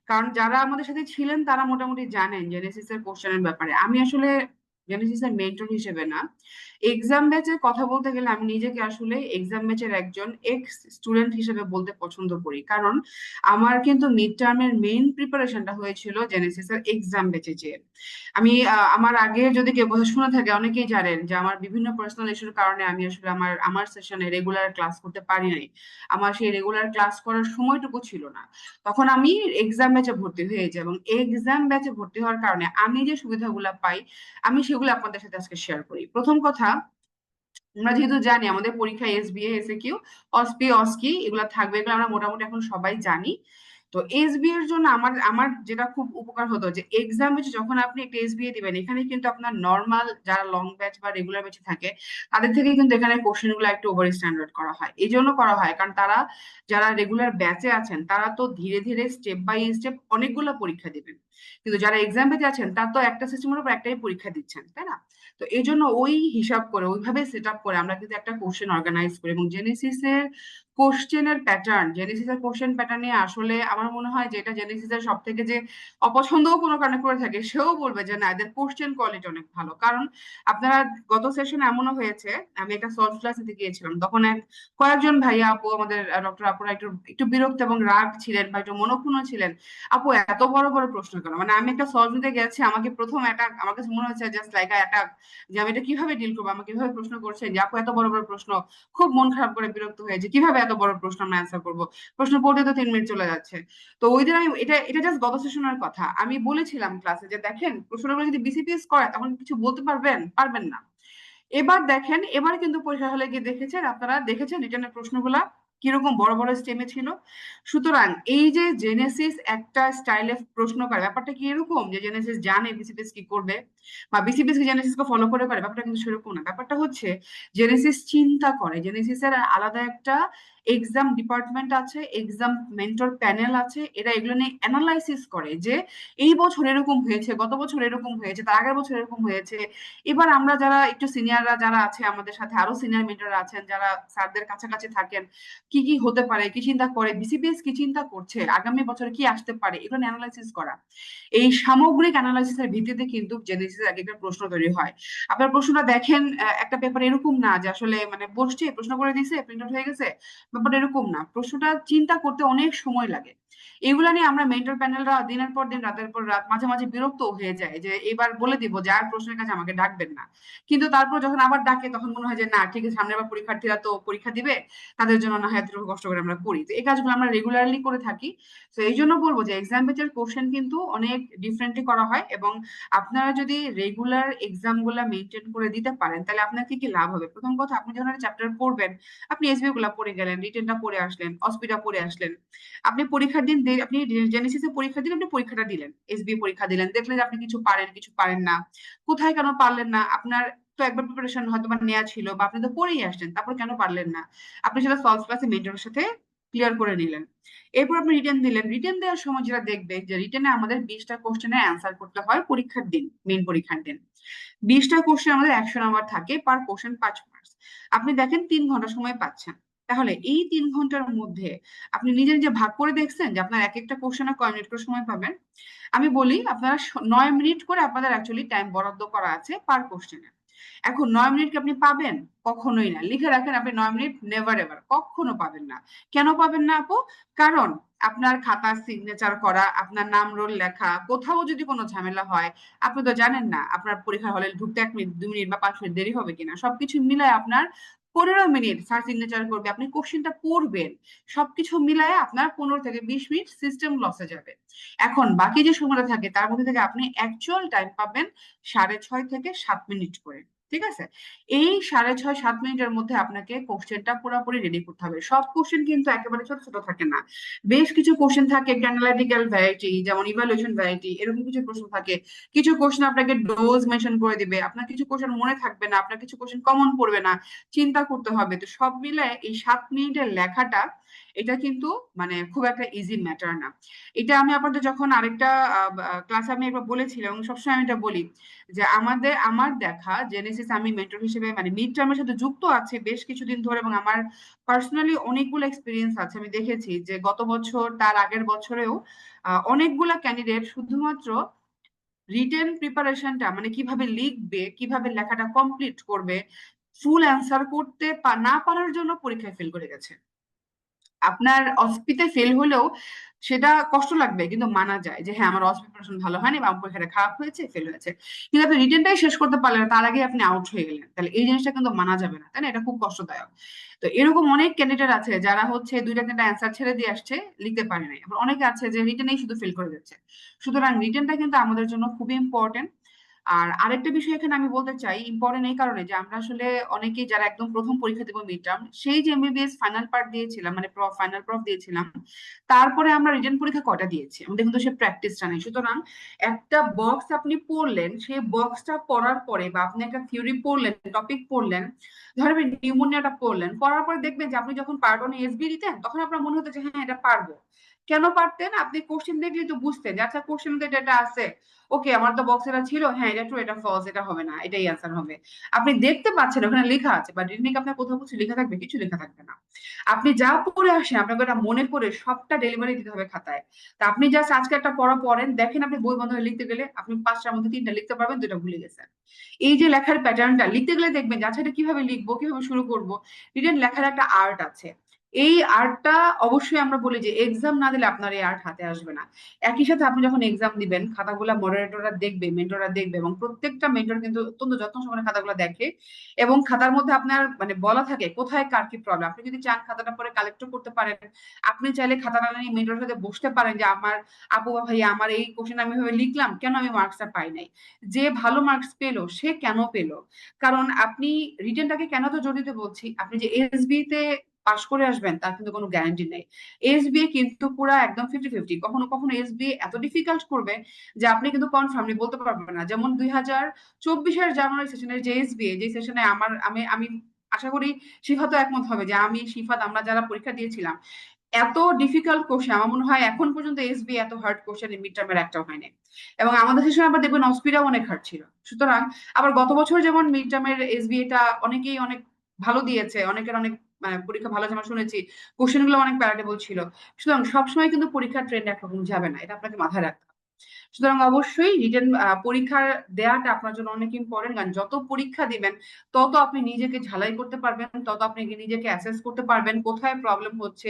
কারণ যারা আমাদের সাথে ছিলেন তারা মোটামুটি জানেন জেনেসিস এর কোশ্চেনের ব্যাপারে। আমি আসলে জেনেসিস এর মেন্টর হিসেবে না, এক্সাম ব্যাচের কথা বলতে গেলে আমি নিজেকে আসলে এক্সাম ব্যাচের একজন এক্স স্টুডেন্ট হিসেবে বলতে পছন্দ করি। কারণ আমার কিন্তু মিড টার্মের মেইন প্রিপারেশনটা হয়েছিল জেনেসিস এর এক্সাম ব্যাচে যে আমি, আমার আগে যদি কেউ কথা শুনে থাকে, অনেকেই জানেন যে আমার বিভিন্ন পার্সোনাল ইস্যুর কারণে আমি আসলে আমার সেশনে রেগুলার ক্লাস করতে পারি নাই। আমার সেই রেগুলার ক্লাস করার সময়টুকু ছিল না। তখন আমি এক্সাম ব্যাচে ভর্তি হয়ে যাই, এবং এক্সাম ব্যাচে ভর্তি হওয়ার কারণে আমি যে সুবিধাগুলো পাই, আমি সেগুলো আপনাদের সাথে আজকে শেয়ার করি। প্রথম কথা, আমরা যেহেতু জানি আমাদের পরীক্ষায় এসবিএ, এসএকিউ, অসপি, অস্কি এগুলো থাকবে, এগুলো আমরা মোটামুটি এখন সবাই জানি। তো এসবিএ এর জন্য আমার আমার যেটা খুব উপকার হতো যে এক্সাম বেচে যখন আপনি একটা এসবিএ দিবেন, এখানে কিন্তু আপনার নর্মাল যারা লং ব্যাচ বা রেগুলার ব্যাচে থাকে তাদের থেকে কিন্তু এখানে কোশ্চেন গুলো একটু ওভার স্ট্যান্ডার্ড করা হয়। এই জন্য করা হয় কারণ তারা যারা রেগুলার ব্যাচে আছেন তারা তো ধীরে ধীরে স্টেপ বাই স্টেপ অনেকগুলো পরীক্ষা দিবেন, কিন্তু যারা এক্সাম বেচে আছেন তার তো একটা সিস্টেমের উপর একটাই পরীক্ষা দিচ্ছেন, তাই না? তো এই জন্য ওই হিসাব করে ওইভাবে সেট আপ করে আমরা কিন্তু একটা কোশ্চেন অর্গানাইজ করি, এবং জেনেসিসের কোশ্চেনের প্যাটার্ন, জেনেসিসের কোশ্চেন প্যাটার্নে আসলে আমার মনে হয় যে এটা জেনেসিসের সব থেকে যে অপছন্দও কোনো কারণে করে থাকে সেও বলবে যে না, এদের কোশ্চেন কোয়ালিটি অনেক ভালো। কারণ আপনারা গত সেশনে এমনও হয়েছে, আমি একটা সলভ ক্লাস দিতে গিয়েছিলাম, তখন কয়েকজন ভাইয়া আপু আমাদের ডক্টর আপুরা একটু একটু বিরক্ত এবং রাগ ছিলেন বা একটু মনোক্ষুণ্ণ ছিলেন। আপু এত বড় বড় প্রশ্ন কেন? মানে আমি একটা সলভ দিতে গেছি, আমাকে প্রথম অ্যাটাক আমার কাছে মনে হচ্ছে জাস্ট লাইক অ্যাটাক, যে আমি এটা কিভাবে ডিল করবো, আমাকে কিভাবে প্রশ্ন করছেন যে আপু এত বড় বড় প্রশ্ন। খুব মন খারাপ করে বিরক্ত হয়েছে, কিভাবে এত বড় প্রশ্ন আমরা অ্যান্সার করবো, প্রশ্ন পড়তে তো 3 মিনিট চলে যাচ্ছে। তো ওই দিন আমি এটা এটা জাস্ট গত সেশনের কথা, আমি বলেছিলাম ক্লাসে যে দেখেন প্রশ্নগুলো যদি বিসিপিএস করে তখন কিছু বলতে পারবেন না। এবার দেখেন, এবার কিন্তু পরীক্ষা হলে গিয়ে দেখেছেন, আপনারা দেখেছেন রিটার্নের প্রশ্নগুলা কিরকম বড় বড় স্টেমে ছিল। সুতরাং এই যে জেনেসিস একটা স্টাইলে প্রশ্ন করে, ব্যাপারটা কি এরকম যে জেনেসিস জানে বিসিপিএস কি করবে বা বিসিপিএস কি জেনেসিসকে ফলো করে পারে? ব্যাপারটা কিন্তু সেরকম না। ব্যাপারটা হচ্ছে জেনেসিস চিন্তা করে, জেনেসিসের আলাদা একটা এক্সাম ডিপার্টমেন্ট আছে, এক্সাম মেন্টর প্যানেল আছে, এরা এগুলো নিয়ে অ্যানালাইসিস করে যে এই বছর এরকম হয়েছে, গত বছর এরকম হয়েছে, তার আগের বছর এরকম হয়েছে। এবার আমরা যারা একটু সিনিয়ররা যারা আছে আমাদের সাথে, আরো সিনিয়র মেন্টররা আছেন যারা স্যারদের কাছাকাছি থাকেন, কি কি হতে পারে, কি চিন্তা করে বিসিবিএস, কি চিন্তা করছে, আগামী বছর কি আসতে পারে, এগুলো অ্যানালাইসিস করা। এই সামগ্রিক অ্যানালাইসিসের ভিত্তিতে কিন্তু জেনেসিস এক একটা প্রশ্ন তৈরি হয়। আপনার প্রশ্নটা দেখেন, একটা পেপার এরকম না যে আসলে মানে বসছে প্রশ্ন করে দিছে প্রিন্ট আউট হয়ে গেছে, ব্যাপারটা এরকম না। প্রশ্নটা চিন্তা করতে অনেক সময় লাগে। এগুলা নিয়ে আমরা মেন্টর প্যানেলরা দিনের পর দিন রাতের পর রাত মাঝে মাঝে বিরক্ত হয়ে যায় যে এবার বলে দিব যে আর প্রশ্নের কাছে আমাকে ডাকবেন না। কিন্তু তারপর যখন আবার ডাকে তখন মনে হয় যে না ঠিক আছে, সামনে আবার পরীক্ষার্থীরা তো পরীক্ষা দিবে, তাদের জন্য না হয় এতটুকু কষ্ট করে আমরা করি। তো এই কাজগুলো আমরা রেগুলারলি করে থাকি। তো এই জন্য বলবো যে এক্সাম বেচের কোশ্চেন কিন্তু অনেক ডিফারেন্টলি করা হয়, এবং আপনারা যদি রেগুলার এক্সাম গুলা মেনটেন করে দিতে পারেন তাহলে আপনার কি কি লাভ হবে। প্রথম কথা, আপনি যখন একটা চ্যাপ্টার পড়বেন, আপনি এসবি গুলা পড়ে গেলেন, রিটেনটা পড়ে আসলেন, অসপিটা পড়ে আসলেন, আপনি পরীক্ষার দিন আপনি জেনেসিসে পরীক্ষা দিন, আপনি পরীক্ষাটা দিলেন, এসবি পরীক্ষা দিলেন, দেখলেন যে আপনি কিছু পারেন কিছু পারেন না, কোথায় কেন পারলেন না, আপনার তো একবার প্রিপারেশন হয়তো বা নেওয়া ছিল বা আপনি তো পড়েই আসলেন, তারপর কেন পারলেন না, আপনি সেটা সলভ ক্লাসে মেন্টরের সাথে ক্লিয়ার করে নিলেন। এরপর আপনি রিটেন দিলেন, রিটেন দেওয়ার সময় যেটা দেখবে যে রিটেনে আমাদের 20টা কোশ্চেনের অ্যান্সার করতে হয় পরীক্ষার দিন, মেইন পরীক্ষার দিন। 20টা কোশ্চেন আমাদের 100 নাম্বার থাকে, পার কোশ্চেন 5 মার্কস। আপনি দেখেন 3 ঘন্টা সময় পাচ্ছেন, তাহলে এই 3 ঘন্টার মধ্যে আপনি নিজে নিজে ভাগ করে দেখছেন যে আপনার এক একটা কোশ্চেনে কয় মিনিট করে সময় পাবেন? আমি বলি আপনারা 9 মিনিট করে আপনাদের অ্যাকচুয়ালি টাইম বরাদ্দ করা আছে পার কোশ্চেনে। এখন 9 মিনিট কি আপনি পাবেন? কখনোই না। লিখে রাখেন আপনি 9 মিনিট নেভার এভার কখনো পাবেন না। কেন পাবেন না আপু? কারণ আপনার খাতা সিগনেচার করা, আপনার নাম রোল লেখা, কোথাও যদি কোনো ঝামেলা হয়, আপনি তো জানেন না আপনার পরীক্ষার হলে ঢুকতে 1 মিনিট 2 মিনিট বা 5 মিনিট দেরি হবে কিনা। সবকিছু মিলায় আপনার 15 মিনিট স্যার সিগনেচার করবে, আপনি কোশ্চেনটা পড়বেন, সবকিছু মিলায় আপনার 15 থেকে 20 মিনিট সিস্টেম লসে যাবে। এখন বাকি যে সময়টা থাকে তার মধ্যে থেকে আপনি অ্যাকচুয়াল টাইম পাবেন 6.5 থেকে 7 মিনিট করে। ঠিক আছে? এই 6.5-7 মিনিটের মধ্যে আপনাকে কোশ্চেনটা পুরোপুরি রেডি করতে হবে। সব কোশ্চেন কিন্তু একেবারে ছোট ছোট থাকে না। বেশ কিছু কোশ্চেন থাকে অ্যানালিটিক্যাল ভ্যারাইটি, যেমন ইভালুয়েশন ভ্যারাইটি, এরকম কিছু প্রশ্ন থাকে। কিছু কোশ্চেন আপনাকে ডোজ মেনশন করে দিবে, আপনার কিছু কোশ্চেন মনে থাকবে না, আপনার কিছু কোশ্চেন কমন পড়বে না, চিন্তা করতে হবে। তো সব মিলে এই 7 মিনিটের লেখাটা এটা কিন্তু মানে খুব একটা ইজি ম্যাটার না। এটা আমি আপনাদের যখন আরেকটা ক্লাসে আমি একবার বলেছিলাম এবং সবসময় আমি এটা বলি যে আমার দেখা জেনেসিস, আমি মেন্টর হিসেবে মানে মিড টার্মের সাথে যুক্ত আছে বেশ কিছুদিন ধরে, এবং আমার পার্সোনালি অনেকগুলো এক্সপিরিয়েন্স আছে। আমি দেখেছি যে গত বছর তার আগের বছরেও অনেকগুলা ক্যান্ডিডেট শুধুমাত্র রিটেন প্রিপারেশনটা মানে কিভাবে লিখবে, কিভাবে লেখাটা কমপ্লিট করবে, ফুল অ্যান্সার করতে না পারার জন্য পরীক্ষায় ফেল করে গেছে। আপনার অসপিতে ফেল হলেও সেটা কষ্ট লাগবে, কিন্তু মানা যায় যে হ্যাঁ আমার অসপি প্রিপারেশন ভালো হয়নি বা আমার পরীক্ষাটা খারাপ হয়েছে, ফেল হয়েছে। কিন্তু আপনি রিটেনটাই শেষ করতে পারলেন না, তার আগে আপনি আউট হয়ে গেলেন, তাহলে এই জিনিসটা কিন্তু মানা যাবে না, তাই না? এটা খুব কষ্টদায়ক। তো এরকম অনেক ক্যান্ডিডেট আছে যারা হচ্ছে 2টা 3টা অ্যান্সার ছেড়ে দিয়ে আসছে, লিখতে পারে নাই। আবার অনেকে আছে যে রিটেনেই শুধু ফেল করে যাচ্ছে। সুতরাং রিটেনটা কিন্তু আমাদের জন্য খুবই ইম্পর্টেন্ট। আর আরেকটা বিষয় এখানে আমি বলতে চাই, ইম্পর্টেন্ট এই কারণে যে আমরা আসলে অনেকেই যারা একদম প্রথম পরীক্ষা দেবো মিড টার্ম, সেই যে এমবিবিএস ফাইনাল পার্ট দিয়েছিলাম, মানে ফাইনাল প্রফ দিয়েছিলাম, তারপরে আমরা রিটেন পরীক্ষা কয়টা দিয়েছি, আমাদের কিন্তু সে প্র্যাকটিসটা নেই। সুতরাং একটা বক্স আপনি পড়লেন, সেই বক্সটা পড়ার পরে বা আপনি একটা থিওরি পড়লেন, টপিক পড়লেন, ধরবেন নিউমোনিয়াটা পড়লেন, পড়ার পরে দেখবেন যে আপনি যখন পার্ট ওয়ান এসবি দিতেন তখন আপনার মনে হতো যে হ্যাঁ এটা পারবো। কেন পারতেন? আপনি কোশ্চেন দেখলেই তো বুঝতেন যে আচ্ছা কোশ্চেন এটা আছে, ওকে আমার তো বক্স এটা ছিল, হ্যাঁ এটা ট্রু, এটা ফলস, এটা হবে না, এটাই অ্যান্সার হবে। আপনি দেখতে পাচ্ছেন ওখানে লেখা আছে, বা রিডনিং আপনার কোথাও কিছু লেখা থাকবে, কিছু লেখা থাকবে না। আপনি যা পড়ে আসেন আপনাকে ওটা মনে করে সবটা ডেলিভারি দিতে হবে খাতায়। তা আপনি জাস্ট আজকে একটা পড়া পড়েন, দেখেন আপনি বই বন্ধ হয়ে লিখতে গেলে আপনি 5টার মধ্যে 3টা লিখতে পারবেন, 2টা ভুলে গেছেন। এই যে লেখার প্যাটার্নটা লিখতে গেলে দেখবেন যে আচ্ছা এটা কিভাবে লিখবো, কিভাবে শুরু করবো। রিটেন লেখার একটা আর্ট আছে, এই আর্টটা অবশ্যই আমরা বলি যে এক্সাম না দিলে আপনার এই আর্ট হাতে আসবে না। একই সাথে আপনি যখন এক্সাম দিবেন খাতাগুলা মডারেটররা দেখবে, মেন্টররা দেখবে, এবং প্রত্যেকটা মেন্টর কিন্তু অত্যন্ত যত্ন সহকারে খাতাগুলো দেখে, এবং খাতার মধ্যে আপনার মানে বলা থাকে কোথায় কার কি প্রবলেম। আপনি যদি চান খাতাটা পরে কালেক্টও করতে পারেন, আপনি চাইলে খাতাটা নিয়ে মেন্টরের সাথে বসতে পারেন যে আমার আপু বা ভাইয়া আমার এই কোশ্চেন আমি ভাবে লিখলাম, কেন আমি মার্কসটা পাই নাই। যে ভালো মার্কস পেলো সে কেন পেলো, কারণ আপনি রিটেনটাকে কেন তো জোর দিতে বলছি, আপনি যে এসবি তে পাশ করে আসবেন তার কিন্তু কোনো গ্যারান্টি নেই। এসবিএ কিন্তু পুরো একদম 50-50, কখনো কখনো এসবিএ এত ডিফিকাল্ট করবে যে আপনি কিন্তু কনফার্মলি বলতে পারবেন না। যেমন 2024-এর জানুয়ারি সেশনের যে এসবিএ, যে সেশনে আমি আশা করি শিফা তো একমত হবে যে আমি শিফাত আমরা যারা পরীক্ষা দিয়েছিলাম, এত ডিফিকাল্ট কোশ্চেন আমার মনে হয় এখন পর্যন্ত এসবি এত হার্ড কোশ্চেন মিড টার্মের একটাও হয়নি। এবং আমাদের সেশনে আবার দেখবেন অস্পিরাও অনেক হার্ড ছিল। সুতরাং আবার গত বছর যেমন মিড টার্মের এসবি এটা অনেকেই অনেক ভালো দিয়েছে, অনেকের অনেক মানে পরীক্ষা ভালো যেমন শুনেছি, কোশ্চেন গুলো অনেক প্যারাটেবল ছিল। সুতরাং সবসময় কিন্তু পরীক্ষার ট্রেন্ড একরকম যাবে না, এটা আপনাকে মাথায় রাখতে হবে। সুতরাং অবশ্যই রিটেন পরীক্ষা দেওয়াটা আপনার জন্য অনেক ইম্পর্টেন্ট, কারণ যত পরীক্ষা দিবেন তত আপনি নিজেকে ঝালাই করতে পারবেন, তত আপনি নিজেকে অ্যাসেস করতে পারবেন কোথায় প্রবলেম হচ্ছে,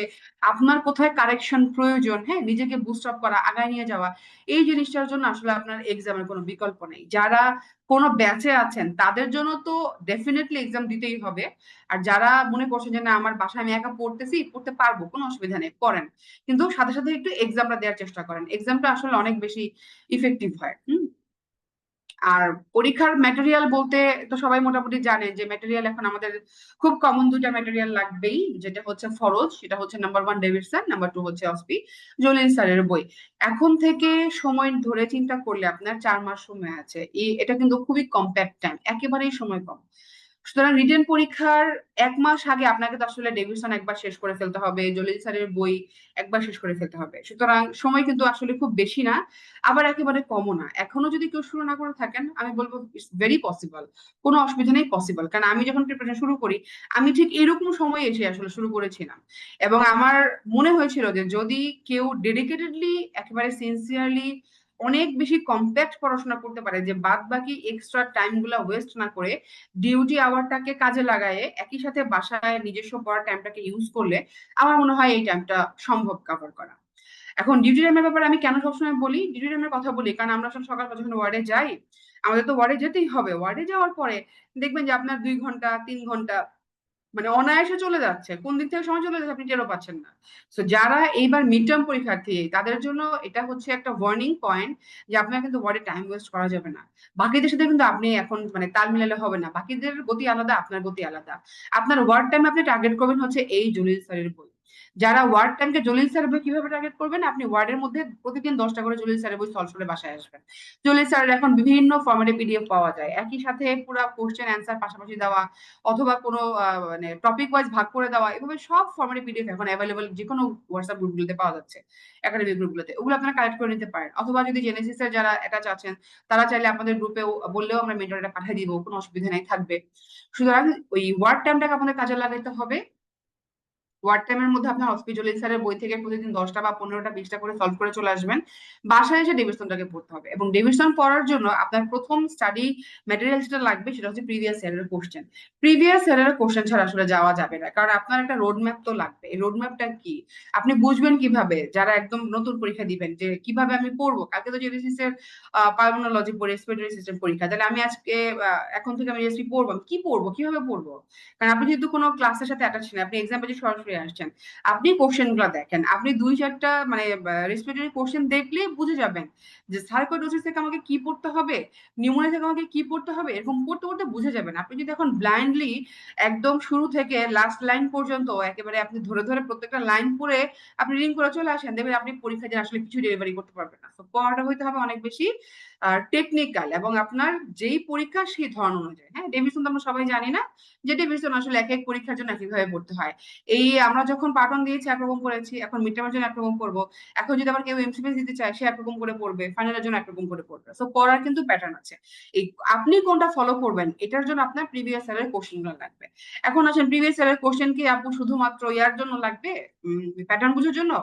আপনার কোথায় কারেকশন প্রয়োজন, হ্যাঁ নিজেকে বুস্ট আপ করা, আগায় নিয়ে যাওয়া। এই জিনিসটার জন্য আসলে আপনার এক্সামের কোনো বিকল্প নেই। যারা কোনো ব্যাচে আছেন তাদের জন্য তো ডেফিনেটলি এক্সাম দিতেই হবে। আর যারা মনে করছেন যে না আমার বাসায় আমি একা পড়তেছি, পড়তে পারবো, কোনো অসুবিধা নেই, পড়েন, কিন্তু সাথে সাথে একটু এক্সামটা দেওয়ার চেষ্টা করেন। এক্সামটা আসলে অনেক বেশি ইফেক্টিভ হয়। আর পরীক্ষার ম্যাটেরিয়াল বলতে তো সবাই মোটামুটি জানে যে ম্যাটেরিয়াল এখন আমাদের খুব কমন দুইটা ম্যাটেরিয়াল লাগবেই, যেটা হচ্ছে ফরজ, সেটা হচ্ছে নাম্বার 1 ডেভিডসন, নাম্বার 2 হচ্ছে অসপি জলিল স্যারের বই। এখন থেকে সময় ধরে চিন্তা করলে আপনার 4 মাস সময় আছে, এটা কিন্তু খুবই কম্প্যাক্ট টাইম, একেবারেই সময় কম। সুতরাং রিটেন পরীক্ষার 1 মাস আগে আপনাকে তো আসলে ডেভিডসন একবার শেষ করে ফেলতে হবে, জলিল স্যারের বই একবার শেষ করে ফেলতে হবে। সুতরাং সময় কিন্তু আসলে খুব বেশি না, আবার একেবারে কমও না। এখনো যদি কেউ শুরু না করে থাকেন আমি বলবো ইটস ভেরি পসিবল, কোনো অসুবিধা নেই, পসিবল। কারণ আমি যখন প্রিপারেশন শুরু করি আমি ঠিক এরকম সময় এসে আসলে শুরু করেছিলাম, এবং আমার মনে হয়েছিল যে যদি কেউ ডেডিকেটেডলি একেবারে সিনসিয়ারলি অনেক বেশি কম্প্যাক্ট পড়াশোনা করতে পারে, যে বাদ বাকি এক্সট্রা টাইম গুলা ওয়েস্ট না করে ডিউটি আওয়ারটাকে কাজে লাগায় একই সাথে বাসায় নিজস্ব পড়ার টাইমটাকে ইউজ করলে, আমার মনে হয় এই টাইমটা সম্ভব কভার করা। এখন ডিউটি টাইমের ব্যাপারে আমি কেন সবসময় বলি, ডিউটি টাইমের কথা বলি কারণ আমরা সব সকাল যখন ওয়ার্ডে যাই, আমাদের তো ওয়ার্ডে যেতেই হবে। ওয়ার্ডে যাওয়ার পরে দেখবেন যে আপনার 2 ঘন্টা 3 ঘন্টা মানে অনায়াসে চলে যাচ্ছে, কোন দিক থেকে সময় চলে যাচ্ছে আপনি টেরও পাচ্ছেন না। তো যারা এইবার মিড টার্ম পরীক্ষার্থী তাদের জন্য এটা হচ্ছে একটা ওয়ার্নিং পয়েন্ট, যে আপনার কিন্তু ওয়ার্ডে টাইম ওয়েস্ট করা যাবে না। বাকিদের সাথে কিন্তু আপনি এখন মানে তাল মিলালে হবে না, বাকিদের গতি আলাদা, আপনার গতি আলাদা। আপনার ওয়ার্ড টাইম আপনি টার্গেট করবেন হচ্ছে এই জলিল স্যারের বই। যারা ওয়ার্ড টাইমকে জলিল স্যারের বই কিভাবে টার্গেট করবেন, আপনি ওয়ার্ডের মধ্যে প্রতিদিন 10টা করে জলিল স্যারের বই সলভ করে বাসায় আসবেন। জলিল স্যারের এখন বিভিন্ন ফরম্যাটে পিডিএফ পাওয়া যায়, একই সাথে পুরো কোশ্চেন অ্যান্সার পাশাপাশি দেওয়া, অথবা কোনো মানে টপিক ওয়াইজ ভাগ করে দেওয়া, এভাবে সব ফরম্যাটে পিডিএফ এখন অ্যাভেলেবল যে কোনো হোয়াটসঅ্যাপ গ্রুপগুলোতে পাওয়া যাচ্ছে, একাডেমিক গ্রুপগুলোতে। ওগুলো আপনারা কালেক্ট করে নিতে পারেন, অথবা যদি জেনেসিস এর যারা অ্যাটাচ আছেন তারা চাইলে আপনাদের গ্রুপেও বললেও আমরা মেন্টরটা পাঠিয়ে দিব, কোনো অসুবিধা নাই, থাকবে। সুতরাং ওই ওয়ার্ড টাইমটাকে আপনাদের কাজে লাগাইতে হবে। ওয়ার্ড টাইমের মধ্যে আপনার হসপিটাল স্যারের বই থেকে প্রতিদিন 10টা বা 15টা 20টা করে সলভ করে চলে আসবেন। বাসায় এসে ডেভিডসনটাকে পড়তে হবে, এবং ডেভিডসন পড়ার জন্য আপনার প্রথম স্টাডি ম্যাটেরিয়াল যেটা লাগবে সেটা হচ্ছে প্রিভিয়াস ইয়ারের কোশ্চেন। প্রিভিয়াস ইয়ারের কোশ্চেন ছাড়া আসলে যাওয়া যাবে না, কারণ আপনার একটা রোড ম্যাপ তো লাগবে। এই রোড ম্যাপটা কি আপনি বুঝবেন কিভাবে, যারা একদম নতুন পরীক্ষা দিবেন, যে কিভাবে আমি পড়বো। কালকে তো জেনেসিস এর পালমোনোলজি পড়ে রেসপিরেটরি সিস্টেম পরীক্ষা, তাহলে আমি আজকে এখন থেকে আমি রেসপি পড়বো, কি পড়বো, কিভাবে পড়বো? কারণ আপনি যেহেতু কোনো ক্লাসের সাথে অ্যাটাচ নেই, আপনি এক্সাম পেজে সরাসরি আসছেন, আপনি কোশ্চেন গুলা দেখেন, আপনি 2-4টা মানে রেসপিরেটরি কোশ্চেন দেখলেই বুঝে যাবেন যে সার্কোইডোসিস থেকে আমাকে কি পড়তে হবে, নিউমোনিয়া থেকে আমাকে কি পড়তে হবে, এরকম পড়তে পড়তে বুঝে যাবেন। আপনি যদি এখন ব্লাইন্ডলি একদম শুরু থেকে লাস্ট লাইন পর্যন্ত একেবারে আপনি ধরে ধরে প্রত্যেকটা লাইন পড়ে আপনি রিডিং করে চলে আসেন, দেখবেন আপনি পরীক্ষা দিয়ে আসলে কিছু ডেলিভারি করতে পারবেন না। তো পড়াটা হইতে হবে অনেক বেশি টেকনিক্যাল, এবং আপনার যেই পরীক্ষা সেই ধরন অনুযায়ী। হ্যাঁ, ডেভিসন তো আমরা সবাই জানি না যে ডেভিসন আসলে এক এক পরীক্ষার জন্য কিভাবে পড়তে হয়। এই আমরা যখন পার্ট 1 দিয়েছি একরকম পড়েছি, এখন মিড টার্মের জন্য একরকম পড়বো, এখন যদি আবার কেউ এমসিকিউ দিতে চায় সে একরকম করে পড়বে, ফাইনালের জন্য একরকম করে পড়বে। তো পড়ার কিন্তু প্যাটার্ন আছে। এই আপনি কোনটা ফলো করবেন এটার জন্য আপনার প্রিভিয়াস ইয়ারের কোশ্চেন গুলো লাগবে। এখন আসেন প্রিভিয়াস ইয়ারের কোশ্চেন কি আপু শুধুমাত্র ইয়ার জন্য লাগবে, প্যাটার্ন বুঝার জন্য?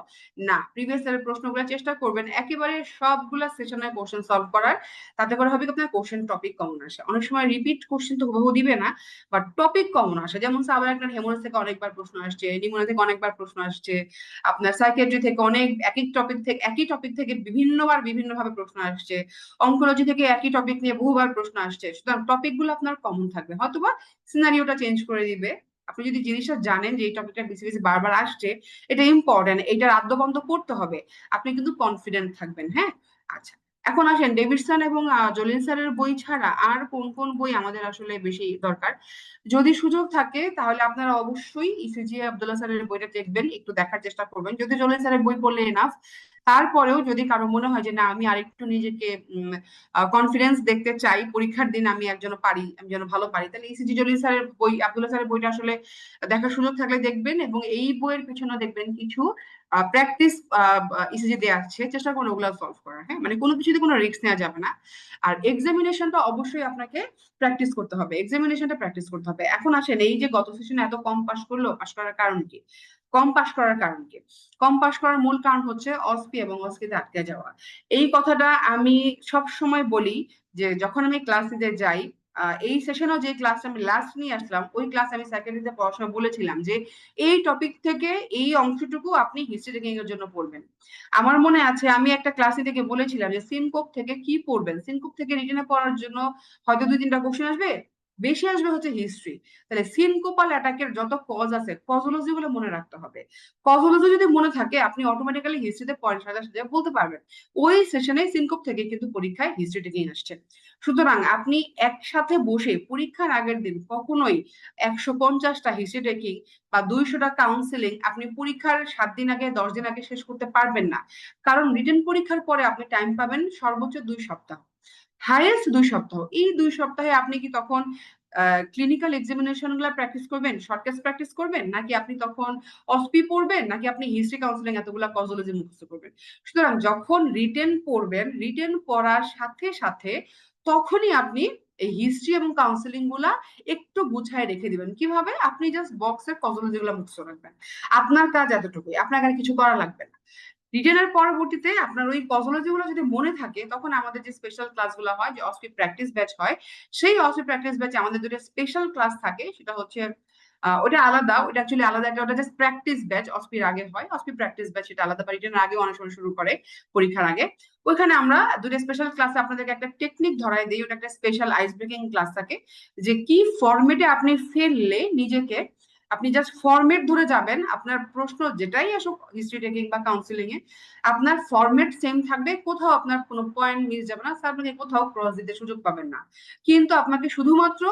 না, প্রিভিয়াস ইয়ারের প্রশ্নগুলো চেষ্টা করবেন একেবারে সবগুলা সেশনের কোশ্চেন সলভ করার। তাতে করে হবে কি আপনার কোশ্চেন টপিক কমন আসে। অনেক সময় রিপিট কোশ্চেন তো হুবহু দিবে না, বাট টপিক কমন আসে। যেমন সাবার একটা হেমোরেজ থেকে অনেকবার প্রশ্ন আসছে, নিউমোনিয়া থেকে অনেকবার প্রশ্ন আসছে, আপনার সাইকিয়াট্রি থেকে অনেক একই টপিক থেকে বিভিন্নবার বিভিন্নভাবে প্রশ্ন আসছে, অঙ্কোলজি থেকে একই টপিক নিয়ে বহুবার প্রশ্ন আসছে। সুতরাং টপিক গুলো আপনার কমন থাকবে, হয়তোবা সিনারিওটা চেঞ্জ করে দিবে। আপনি যদি জিনিসটা জানেন যে এই টপিকটা বেশি বেশি বারবার আসছে, এটা ইম্পর্টেন্ট, এটার আদ্যবন্ধ করতে হবে, আপনি কিন্তু কনফিডেন্ট থাকবেন। হ্যাঁ, আচ্ছা, এখন আসেন ডেভিডসন এবং জলিন স্যারের বই ছাড়া আর কোন কোন বই আমাদের আসলে বেশি দরকার। যদি সুযোগ থাকে তাহলে আপনারা অবশ্যই ইসিজি আব্দুল্লাহ স্যারের বইটা দেখবেন, একটু দেখার চেষ্টা করবেন। যদি জলিন স্যারের বই পড়লে এনাফ, তারপরেও যদি কারো মনে হয় যে না আমি আরেকটু নিজেকে কনফিডেন্স দেখতে চাই, পরীক্ষার দিন আমি যেন ভালো পারি, তাহলে ইসিজি জলিল স্যারের বই, আব্দুল্লাহ স্যারের বইটা আসলে দেখার সুযোগ থাকলে দেখবেন। এবং এই বইয়ের পিছনে দেখবেন কিছু প্র্যাকটিস ইসিজি দেওয়া আছে, চেষ্টা করুন ওগুলো সলভ করার। হ্যাঁ, মানে কোনো কিছুতে কোনো রিস্ক নেওয়া যাবে না। আর এক্সামিনেশনটা অবশ্যই আপনাকে প্র্যাকটিস করতে হবে, এক্সামিনেশনটা প্র্যাকটিস করতে হবে। এখন আসেন এই যে গত সেশনে এত কম পাস করলো, পাস করার কারণ কি? কম পাস করার কারণ কি? কম পাস করার মূল কারণ হচ্ছে অস্পি এবং অস্কিতে আটকে যাওয়া। এই কথাটা আমি সব সময় বলি যে যখন আমি ক্লাস নিতে যাই, এই সেশনেও যে ক্লাস আমি লাস্ট নিয়ে আসলাম, ওই ক্লাস আমি সেকেন্ডারিতে পড়াশোনা বলেছিলাম যে এই টপিক থেকে এই অংশটুকু আপনি হিস্ট্রি টেকিং এর জন্য পড়বেন। আমার মনে আছে আমি একটা ক্লাসে থেকে বলেছিলাম যে সিনকোপ থেকে কি পড়বেন, সিনকোপ থেকে রিটেনে পড়ার জন্য হয়তো 2-3টা কোশ্চেন আসবে, বেশি আসবে হচ্ছে হিস্ট্রি। তাহলে সিনকোপাল অ্যাটাকের যত কজ আছে কজোলজি গুলো মনে রাখতে হবে। কজোলজি যদি মনে থাকে আপনি অটোমেটিক্যালি হিস্ট্রিতে পয়েন্ট সাথে সাথে বলতে পারবেন। ওই সেশনে সিনকোপ থেকে কিন্তু পরীক্ষায় হিস্ট্রি টেকিং আসছে। সুতরাং আপনি একসাথে বসে পরীক্ষার আগের দিন কখনোই 150টা হিস্ট্রি টেকিং বা 200টা কাউন্সেলিং আপনি পরীক্ষার 7 দিন আগে 10 দিন আগে শেষ করতে পারবেন না। কারণ রিটেন পরীক্ষার পরে আপনি টাইম পাবেন সর্বোচ্চ 2 সপ্তাহ, হাইয়েস্ট 2 সপ্তাহ। এই 2 সপ্তাহে আপনি কি তখন ক্লিনিক্যাল এক্সামিনেশন গুলা প্র্যাকটিস করবেন, শর্টকাট প্র্যাকটিস করবেন, নাকি আপনি তখন অসপি পড়বেন, নাকি আপনি হিস্ট্রি কাউন্সেলিং এতগুলা কজোলজি মুখস্থ করবেন? সুতরাং যখন রিটেন পড়বেন, রিটেন পড়ার সাথে সাথে তখনই আপনি এই হিস্ট্রি এবং কাউন্সেলিং গুলা একটু গুছায় রেখে দিবেন। কিভাবে? আপনি জাস্ট বক্সের কজোলজি গুলা মুখস্থ রাখবেন। আপনার কাজ এতটুকুই, আপনার আর কিছু করা লাগবে না। রিটেনের পরবর্তীতে আপনার ওই কজোলজি গুলো যদি মনে থাকে, তখন আমাদের যে স্পেশাল ক্লাসগুলো হয়, যে অসপি প্র্যাকটিস ব্যাচ হয়, সেই অসপি প্র্যাকটিস ব্যাচে আমাদের দুটো স্পেশাল ক্লাস থাকে। সেটা হচ্ছে ওটা আলাদা, ওটা অ্যাকচুয়ালি আলাদা একটা, ওটা জাস্ট প্র্যাকটিস ব্যাচ, অসপির আগে হয়। অসপি প্র্যাকটিস ব্যাচ সেটা আলাদা, বা রিটেনের আগে অনেক সময় শুরু করে পরীক্ষার আগে। ওইখানে আমরা দুটো স্পেশাল ক্লাসে আপনাদেরকে একটা টেকনিক ধরাই দিই, ওটা একটা স্পেশাল আইস ব্রেকিং ক্লাস থাকে, যে কি ফরম্যাটে আপনি ফেললে নিজেকে, আপনি জাস্ট ফরম্যাট ধরে যাবেন, আপনার প্রশ্ন যেটাই আসুক হিস্ট্রি টেকিং বা কাউন্সিলিং এ, আপনার ফরম্যাট সেম থাকবে, কোথাও আপনার কোনো পয়েন্ট মিস যাবে না, স্যার আপনাকে কোথাও ক্রস দিতে সুযোগ পাবেন না। কিন্তু আপনাকে শুধুমাত্র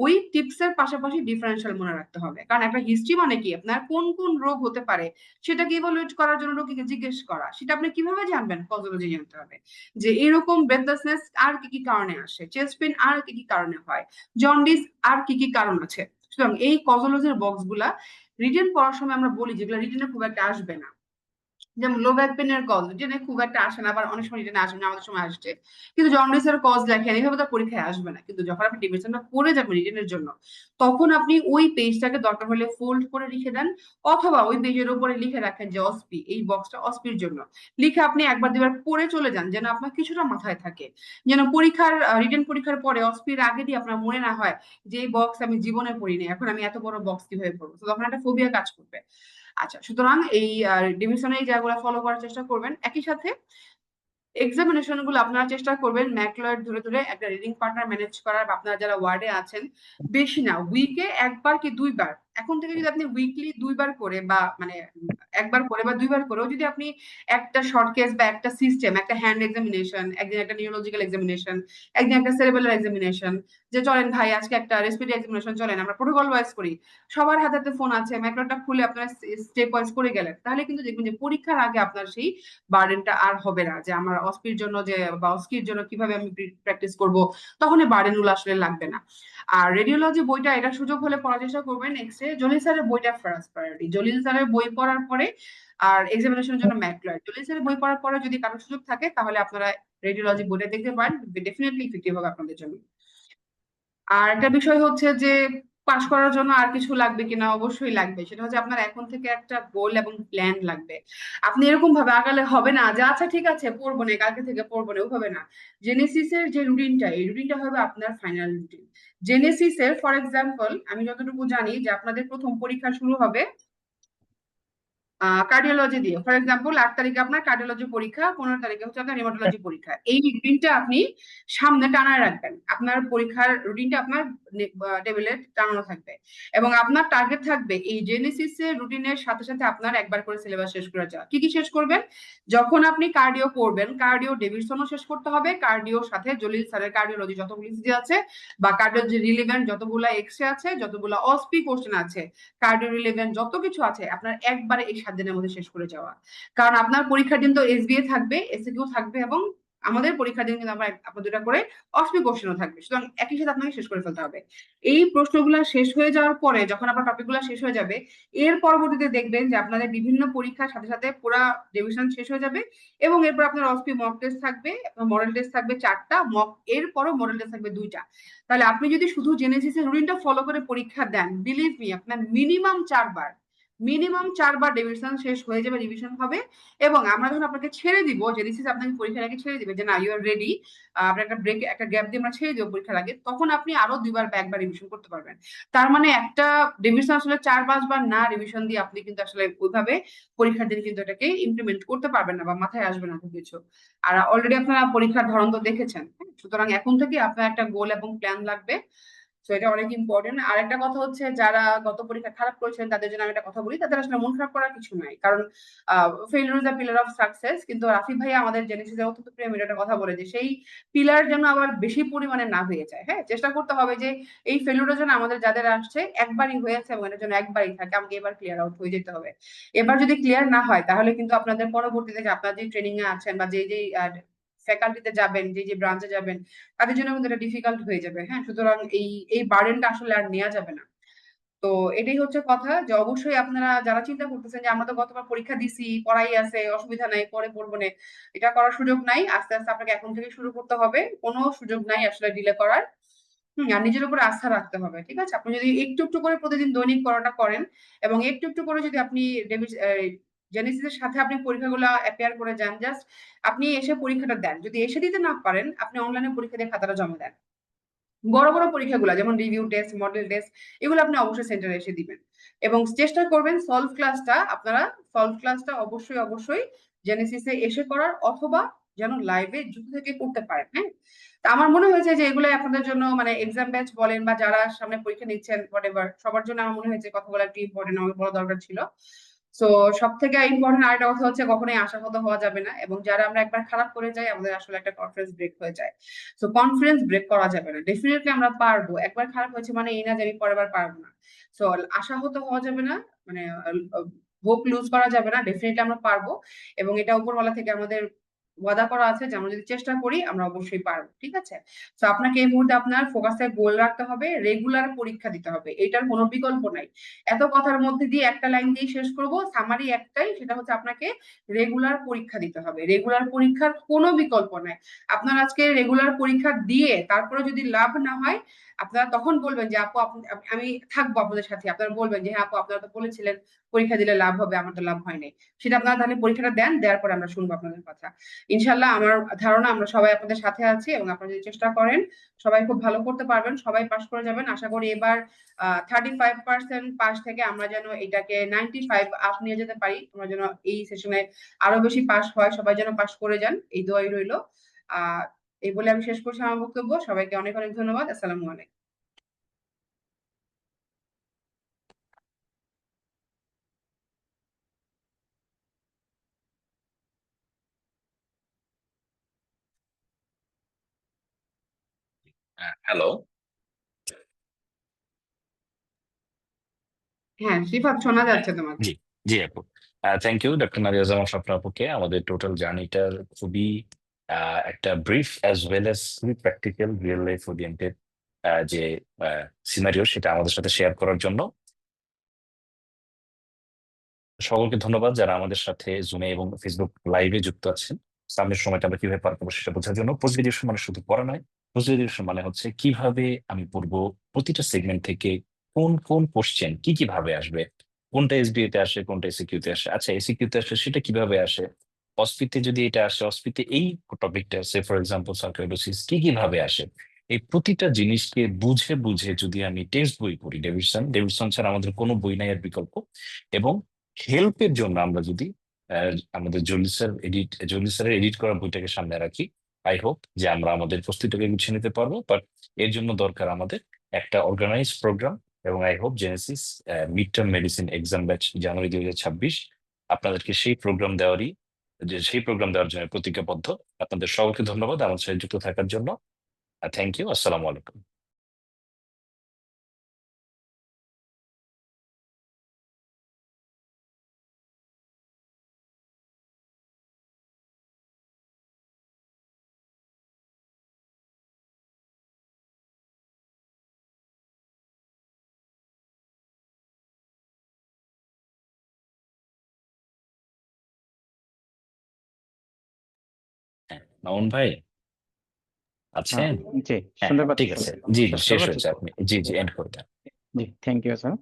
ওই টিপস এর পাশাপাশি ডিফারেন্সিয়াল মনে রাখতে হবে। কারণ একটা হিস্ট্রি মানে কি, আপনার কোন কোন রোগ হতে পারে সেটাকে ইভালুয়েট করার জন্য রোগীকে জিজ্ঞেস করা, সেটা আপনি কিভাবে জানবেন? কজোলজি জানতে হবে যে এরকম ব্রেথলেসনেস আর কি কি কারণে আসে, চেস্ট পেইন আর কি কি কারণে হয়, জন্ডিস আর কি কি কারণ আছে। সুতরাং এই কজোলজির বক্স গুলা রিটেন পড়ার সময় আমরা বলি, যেগুলো রিটেনে খুব একটা আসবে না, যেমন লো ব্যাক পেনের কজ রিটেনে খুব একটা আসে না, আবার অনেক সময় রিটেনে আসে না, আমাদের সময় আসছে। কিন্তু জন্ডিসের কজ লেখেন, এইভাবে তো পরীক্ষায় আসবে না। কিন্তু যখন আপনি ডিভিশনটা পড়ে যাবেন রিটেনের জন্য, তখন আপনি ওই পেজটাকে দরকার হলে ফোল্ড করে লিখে দেন, অথবা ওই পেজের উপরে লিখে রাখেন যে অসপি, এই বক্সটা অসপির জন্য। লিখে আপনি একবার দুবার পড়ে চলে যান, যেন আপনার কিছুটা মাথায় থাকে, যেন পরীক্ষার রিটেন পরীক্ষার পরে অসপির আগে দিয়ে আপনার মনে না হয় যে এই বক্স আমি জীবনে পড়িনি, এখন আমি এত বড় বক্স কিভাবে পড়বো। তো তখন একটা ফোবিয়া কাজ করবে। আচ্ছা, সুতরাং এই ডিভিশনে এই জায়গাগুলো ফলো করার চেষ্টা করবেন। একই সাথে এক্সামিনেশন গুলো আপনারা চেষ্টা করবেন ম্যাকলয়েড ধরে ধরে একটা রিডিং পার্টনার ম্যানেজ করার, বা আপনারা যারা ওয়ার্ডে আছেন বেশি না, উইকে একবার কি দুইবার এখন থেকে যদি আপনি উইকলি 2 বার করে বা মানে একবার করে বা 2 বার করেও যদি আপনি একটা শর্ট কেস বা একটা সিস্টেম, একটা হ্যান্ড এক্সামিনেশন, একদিন একটা নিউরোলজিক্যাল এক্সামিনেশন, একদিন একটা সেরেব্রাল এক্সামিনেশন, যে চলেন ভাই আজকে একটা রেসপিরেটরি এক্সামিনেশন, চলেন আমরা প্রোটোকল ওয়াইজ করি, সবার হাতে হাতে ফোন আছে, ম্যাক্রোটা খুলে আপনারা স্টেপ ওয়াইজ করে গেলেন, তাহলে কিন্তু দেখবেন যে পরীক্ষার আগে আপনার সেই বার্ডেনটা আর হবে না, যে আমার অস্পির জন্য যে বা অস্কির জন্য কিভাবে আমি প্র্যাকটিস করব, তখন এই বার্ডেন গুলো আসলে লাগবে না। আর রেডিওলজি বইটা, এটা সুযোগ হলে পড়ার চেষ্টা করবেন। নেক্সট জলিল স্যারের বইটা ফার্স্ট প্রায়োরিটি, জলিল স্যারের বই পড়ার পরে আর এক্সামিনেশনের জন্য ম্যাকলয়েড, জলিল স্যারের বই পড়ার পরে যদি কারো সুযোগ থাকে তাহলে আপনারা রেডিওলজি বইটা দেখতে পারেন, ডেফিনেটলি ইফেক্টিভ হবে আপনাদের জন্য। আর একটা বিষয় হচ্ছে যে পাশ করার জন্য আর কিছু লাগবে কিনা, অবশ্যই লাগবে। সেটা হচ্ছে আপনার এখন থেকে একটা গোল এবং প্ল্যান লাগবে। আপনি এরকম ভাবে আগালে হবে না যে আচ্ছা ঠিক আছে পড়বো না, কালকে থেকে পড়বো না, ওভাবে না। জেনেসিসের যে রুটিনটা, এই রুটিনটা হবে আপনার ফাইনাল রুটিন। জেনেসিসের ফর এক্সাম্পল আমি যতটুকু জানি যে আপনাদের প্রথম পরীক্ষা শুরু হবে কার্ডিওলজি দিয়ে। ফর এক্সাম্পল 8 তারিখে আপনার কার্ডিওলজি পরীক্ষা, 15 তারিখে হচ্ছে আপনার হেমাটোলজি পরীক্ষা। এই রুটিনটা আপনি সামনে টানায় রাখবেন, আপনার পরীক্ষার রুটিনটা আপনার টেবিলে টানানো থাকবে, এবং আপনার টার্গেট থাকবে এই জেনেসিস এর রুটিনের সাথে সাথে আপনার একবার করে সিলেবাস শেষ করে যাওয়া। কি কি শেষ করবেন? যখন আপনি কার্ডিও পড়বেন, কার্ডিও ডেভিডসনও শেষ করতে হবে, কার্ডিওর সাথে জলিল স্যারের কার্ডিওলজি যতগুলো ইসি আছে বা কার্ডিওলজি রিলিভেন্ট যতগুলো এক্সরে আছে, যতগুলো অসপি কোশ্চেন আছে, কার্ডিও রিলেভেন্ট যত কিছু আছে, আপনার একবারে এই 7 দিনের মধ্যে শেষ করে যাওয়া। কারণ আপনার পরীক্ষার দিন তো এসবিএ থাকবে, এসিকিউ থাকবে, এবং আমাদের পরীক্ষার দিন কিন্তু আপনার 2টা করে অসপি কোশ্চেনও থাকবে, সুতরাং একই সাথে আপনাকে শেষ করে ফেলতে হবে। এই প্রশ্নগুলো শেষ হয়ে যাওয়ার পরে যখন আপনার টপিকগুলো শেষ হয়ে যাবে, এর পরবর্তীতে দেখবেন যে আপনাদের বিভিন্ন পরীক্ষার সাথে সাথে পুরো ডিভিশন শেষ হয়ে যাবে, এবং এরপর আপনার অসপি মক টেস্ট থাকবে, আপনার মডেল টেস্ট থাকবে 4টা, মক এরপরও মডেল টেস্ট থাকবে 2টা। তাহলে আপনি যদি শুধু জেনেসিসের রুটিনটা ফলো করে পরীক্ষা দেন, বিলিভ মি আপনার মিনিমাম 4বার ডেভিশন শেষ হয়ে যাবে, রিভিশন হবে। এবং আমরা যখন আপনাকে ছেড়ে দিব, জেনেসিস আপনাকে পরীক্ষার আগে ছেড়ে দিবে যে না ইউ আর রেডি, আপনার একটা ব্রেক, একটা গ্যাপ দিয়ে আমরা ছেড়ে দিব পরীক্ষার আগে, তখন আপনি আরো 2বার বা 1বার রিভিশন করতে পারবেন। তার মানে একটা ডিভিশন আসলে 4-5 বার না রিভিশন দিয়ে আপনি কিন্তু আসলে ওইভাবে পরীক্ষার দিন কিন্তু এটাকে ইমপ্লিমেন্ট করতে পারবেন না, বা মাথায় আসবে না কিছু। আর অলরেডি আপনারা পরীক্ষার ধরন তো দেখেছেন, সুতরাং এখন থেকে আপনার একটা গোল এবং প্ল্যান লাগবে। তো এটা অনেক ইম্পর্টেন্ট। আর একটা কথা হচ্ছে, যারা গত পরীক্ষা খারাপ করেছেন তাদের জন্য আমি একটা কথা বলি, তাদের আসলে মন খারাপ করার কিছু নাই, কারণ failure is a pillar of success. কিন্তু রাফি ভাই আমাদের জেনেসিসে অত্যন্ত প্রিয় একটা কথা বলে যে সেই পিলার যেন আবার বেশি পরিমাণে না হয়ে যায়। হ্যাঁ, চেষ্টা করতে হবে যে এই ফেলিউরের জন্য আমাদের যাদের আসছে একবারই হয়েছে এবং এটার জন্য একবারই থাকে, আমাকে এবার ক্লিয়ার আউট হয়ে যেতে হবে। এবার যদি ক্লিয়ার না হয় তাহলে কিন্তু আপনাদের পরবর্তীতে যে আপনারা যে ট্রেনিং এ আছেন বা যে যে ফ্যাকাল্টিতে যাবেন, যে যে ব্রাঞ্চে যাবেন, তাদের জন্য কিন্তু এটা ডিফিকাল্ট হয়ে যাবে। হ্যাঁ, সুতরাং এই বার্ডেনটা আসলে আর নেওয়া যাবে না। তো এটাই হচ্ছে কথা, যে অবশ্যই আপনারা যারা চিন্তা করতেছেন যে আমরা তো গতবার পরীক্ষা দিছি, পড়াই আছে, অসুবিধা নাই, পরে পড়বো না, এটা করার সুযোগ নাই। আস্তে আস্তে আপনাকে এখন থেকে শুরু করতে হবে, কোনো সুযোগ নাই আসলে ডিলে করার। আর নিজের উপরে আস্থা রাখতে হবে। ঠিক আছে, আপনি যদি একটু একটু করে প্রতিদিন দৈনিক পড়াটা করেন, এবং একটু একটু করে যদি আপনি জেনেসিসের সাথে আপনি পরীক্ষাগুলো অ্যাপিয়ার করে যান, জাস্ট আপনি এসে পরীক্ষাটা দেন। যদি এসে দিতে না পারেন, আপনি অনলাইনে পরীক্ষা দিয়ে খাতাটা জমা দেন। বড় বড় পরীক্ষাগুলো যেমন রিভিউ টেস্ট, মডেল টেস্ট, এগুলো আপনি অবশ্যই সেন্টারে এসে দিবেন, এবং চেষ্টা করবেন সলভ ক্লাসটা অবশ্যই অবশ্যই জেনেসিসে এসে করার, অথবা যেন লাইভে যুক্ত থেকে করতে পারেন। হ্যাঁ, তা আমার মনে হয়েছে যে এগুলো আপনাদের জন্য, মানে এক্সাম ব্যাচ বলেন বা যারা সামনে পরীক্ষা নিচ্ছেন হোয়াটএভার, সবার জন্য আমার মনে হয়েছে কথাগুলো একটু ইম্পর্টেন্ট, আমার বলা দরকার ছিল। তো সব থেকে ইম্পর্টেন্ট আরেকটা কথা হচ্ছে, কখনোই আশাহত হওয়া যাবে না, এবং যারা আমরা একবার খারাপ করে যাই আমাদের আসলে একটা কনফিডেন্স ব্রেক হয়ে যায়। তো কনফিডেন্স ব্রেক করা যাবে না, ডেফিনেটলি আমরা পারবো। একবার খারাপ হয়েছে মানে এই না যে আমি পরের বার পারবো না। সো আশাহত হওয়া যাবে না, মানে হোপ লুজ করা যাবে না, ডেফিনেটলি আমরা পারবো। এবং এটা উপরওয়ালা থেকে আমাদের ওয়াদা করা আছে যে আমরা যদি চেষ্টা করি আমরা অবশ্যই পারবো। ঠিক আছে, তো আপনাকে এই মুহূর্তে আপনার ফোকাসে গোল রাখতে হবে, রেগুলার পরীক্ষা দিতে হবে, এটার কোনো বিকল্প নাই। এত কথার মধ্যে দিয়ে একটা লাইন দিয়ে শেষ করব, সামারি একটাই, সেটা হচ্ছে আপনাকে রেগুলার পরীক্ষা দিতে হবে। রেগুলার পরীক্ষার কোনো বিকল্প নাই। আপনার আজকে রেগুলার পরীক্ষা দিয়ে তারপরে যদি লাভ না হয়, আপনারা তখন বলবেন যে আপু আমি থাকবো আপনাদের সাথে। আপনারা বলবেন যে হ্যাঁ আপু আপনারা তো বলেছিলেন পরীক্ষা দিলে লাভ হবে, আমার তো লাভ হয় নাই। সেটা আপনারা তাহলে পরীক্ষাটা দেন, দেওয়ার পরে আমরা শুনবো আপনাদের কথা। ইনশাল্লাহ আমার ধারণা আমরা সবাই আপনাদের সাথে আছি, এবং আপনারা যদি চেষ্টা করেন সবাই খুব ভালো করতে পারবেন, সবাই পাস করে যাবেন। আশা করি এবার 35% পাস থেকে আমরা যেন এটাকে 95 আপ নিয়ে যেতে পারি। তোমরা যেন এই সেশনে আরো বেশি পাস হয়, সবাই যেন পাস করে যান, এই দোয়াই রইলো। এই বলে আমি শেষ করছি আমার বক্তব্য। সবাইকে অনেক অনেক ধন্যবাদ। আসসালামু আলাইকুম। হ্যালো। হ্যাঁ শিফাত, শোনা হ্যাঁ, যাচ্ছে তোমাকে। জি জি আপু। থ্যাংক ইউ ডক্টর নারিয়া জামান স্বপ্ন আপুকে। আমাদের টোটাল জার্নিটার খুবই একটা ব্রিফ অ্যাজ ওয়েল অ্যাজ খুবই প্র্যাকটিক্যাল রিয়েল লাইফ ওরিয়েন্টেড যে সিনারিও সেটা আমাদের সাথে শেয়ার করার জন্য। সকলকে ধন্যবাদ যারা আমাদের সাথে জুমে এবং ফেসবুক লাইভে যুক্ত আছেন। সামনের সময়টা আমরা কিভাবে পার করবো সেটা বোঝার জন্য। পোস্ট গ্রাজুয়েশন মানে শুধু পড়া নয়, পোস্ট গ্রাজুয়েশন মানে হচ্ছে কিভাবে আমি পড়বো, প্রতিটা সেগমেন্ট থেকে কোন কোন কোশ্চেন কি কিভাবে আসবে, কোনটা এসবিএ তে আসে, কোনটা এসিকিউ তে আসে, আচ্ছা এসিকিউ তে আসে সেটা কিভাবে আসে, অসপিতে যদি এটা আসে, অসপিতে এই টপিকটা আসে, ফর এক্সাম্পল সার্কোইডোসিস কি কিভাবে আসে, এই প্রতিটা জিনিসকে বুঝে বুঝে যদি আমি টেক্সট বই পড়ি, ডেভিডসন ছাড়া আমাদের কোনো বই নাই এর বিকল্প, এবং হেল্পের জন্য আমরা যদি আমাদের জলি স্যারের এডিট করা বইটাকে সামনে রাখি, আই হোপ যে আমরা আমাদের প্রস্তুতিটাকে গুছিয়ে নিতে পারবো। বাট এর জন্য দরকার আমাদের একটা অর্গানাইজ প্রোগ্রাম, এবং I hope Genesis mid term medicine exam batch January 2026 আপনাদেরকে সেই প্রোগ্রাম দেওয়ার জন্য প্রতিজ্ঞাবদ্ধ। আপনাদের সকলকে ধন্যবাদ আমার সাথে যুক্ত থাকার জন্য। Thank you. আসসালামু আলাইকুম। হ্যাঁ, মামুন ভাই হ্যাঁ, আছেন? জি হ্যাঁ শুনতে ঠিক পাচ্ছি। আছে, জি জি শুনতে শেষ পাচ্ছি। হয়েছে, আপনি জি জি এন্ড করে দেন। জি থ্যাংক ইউ স্যার।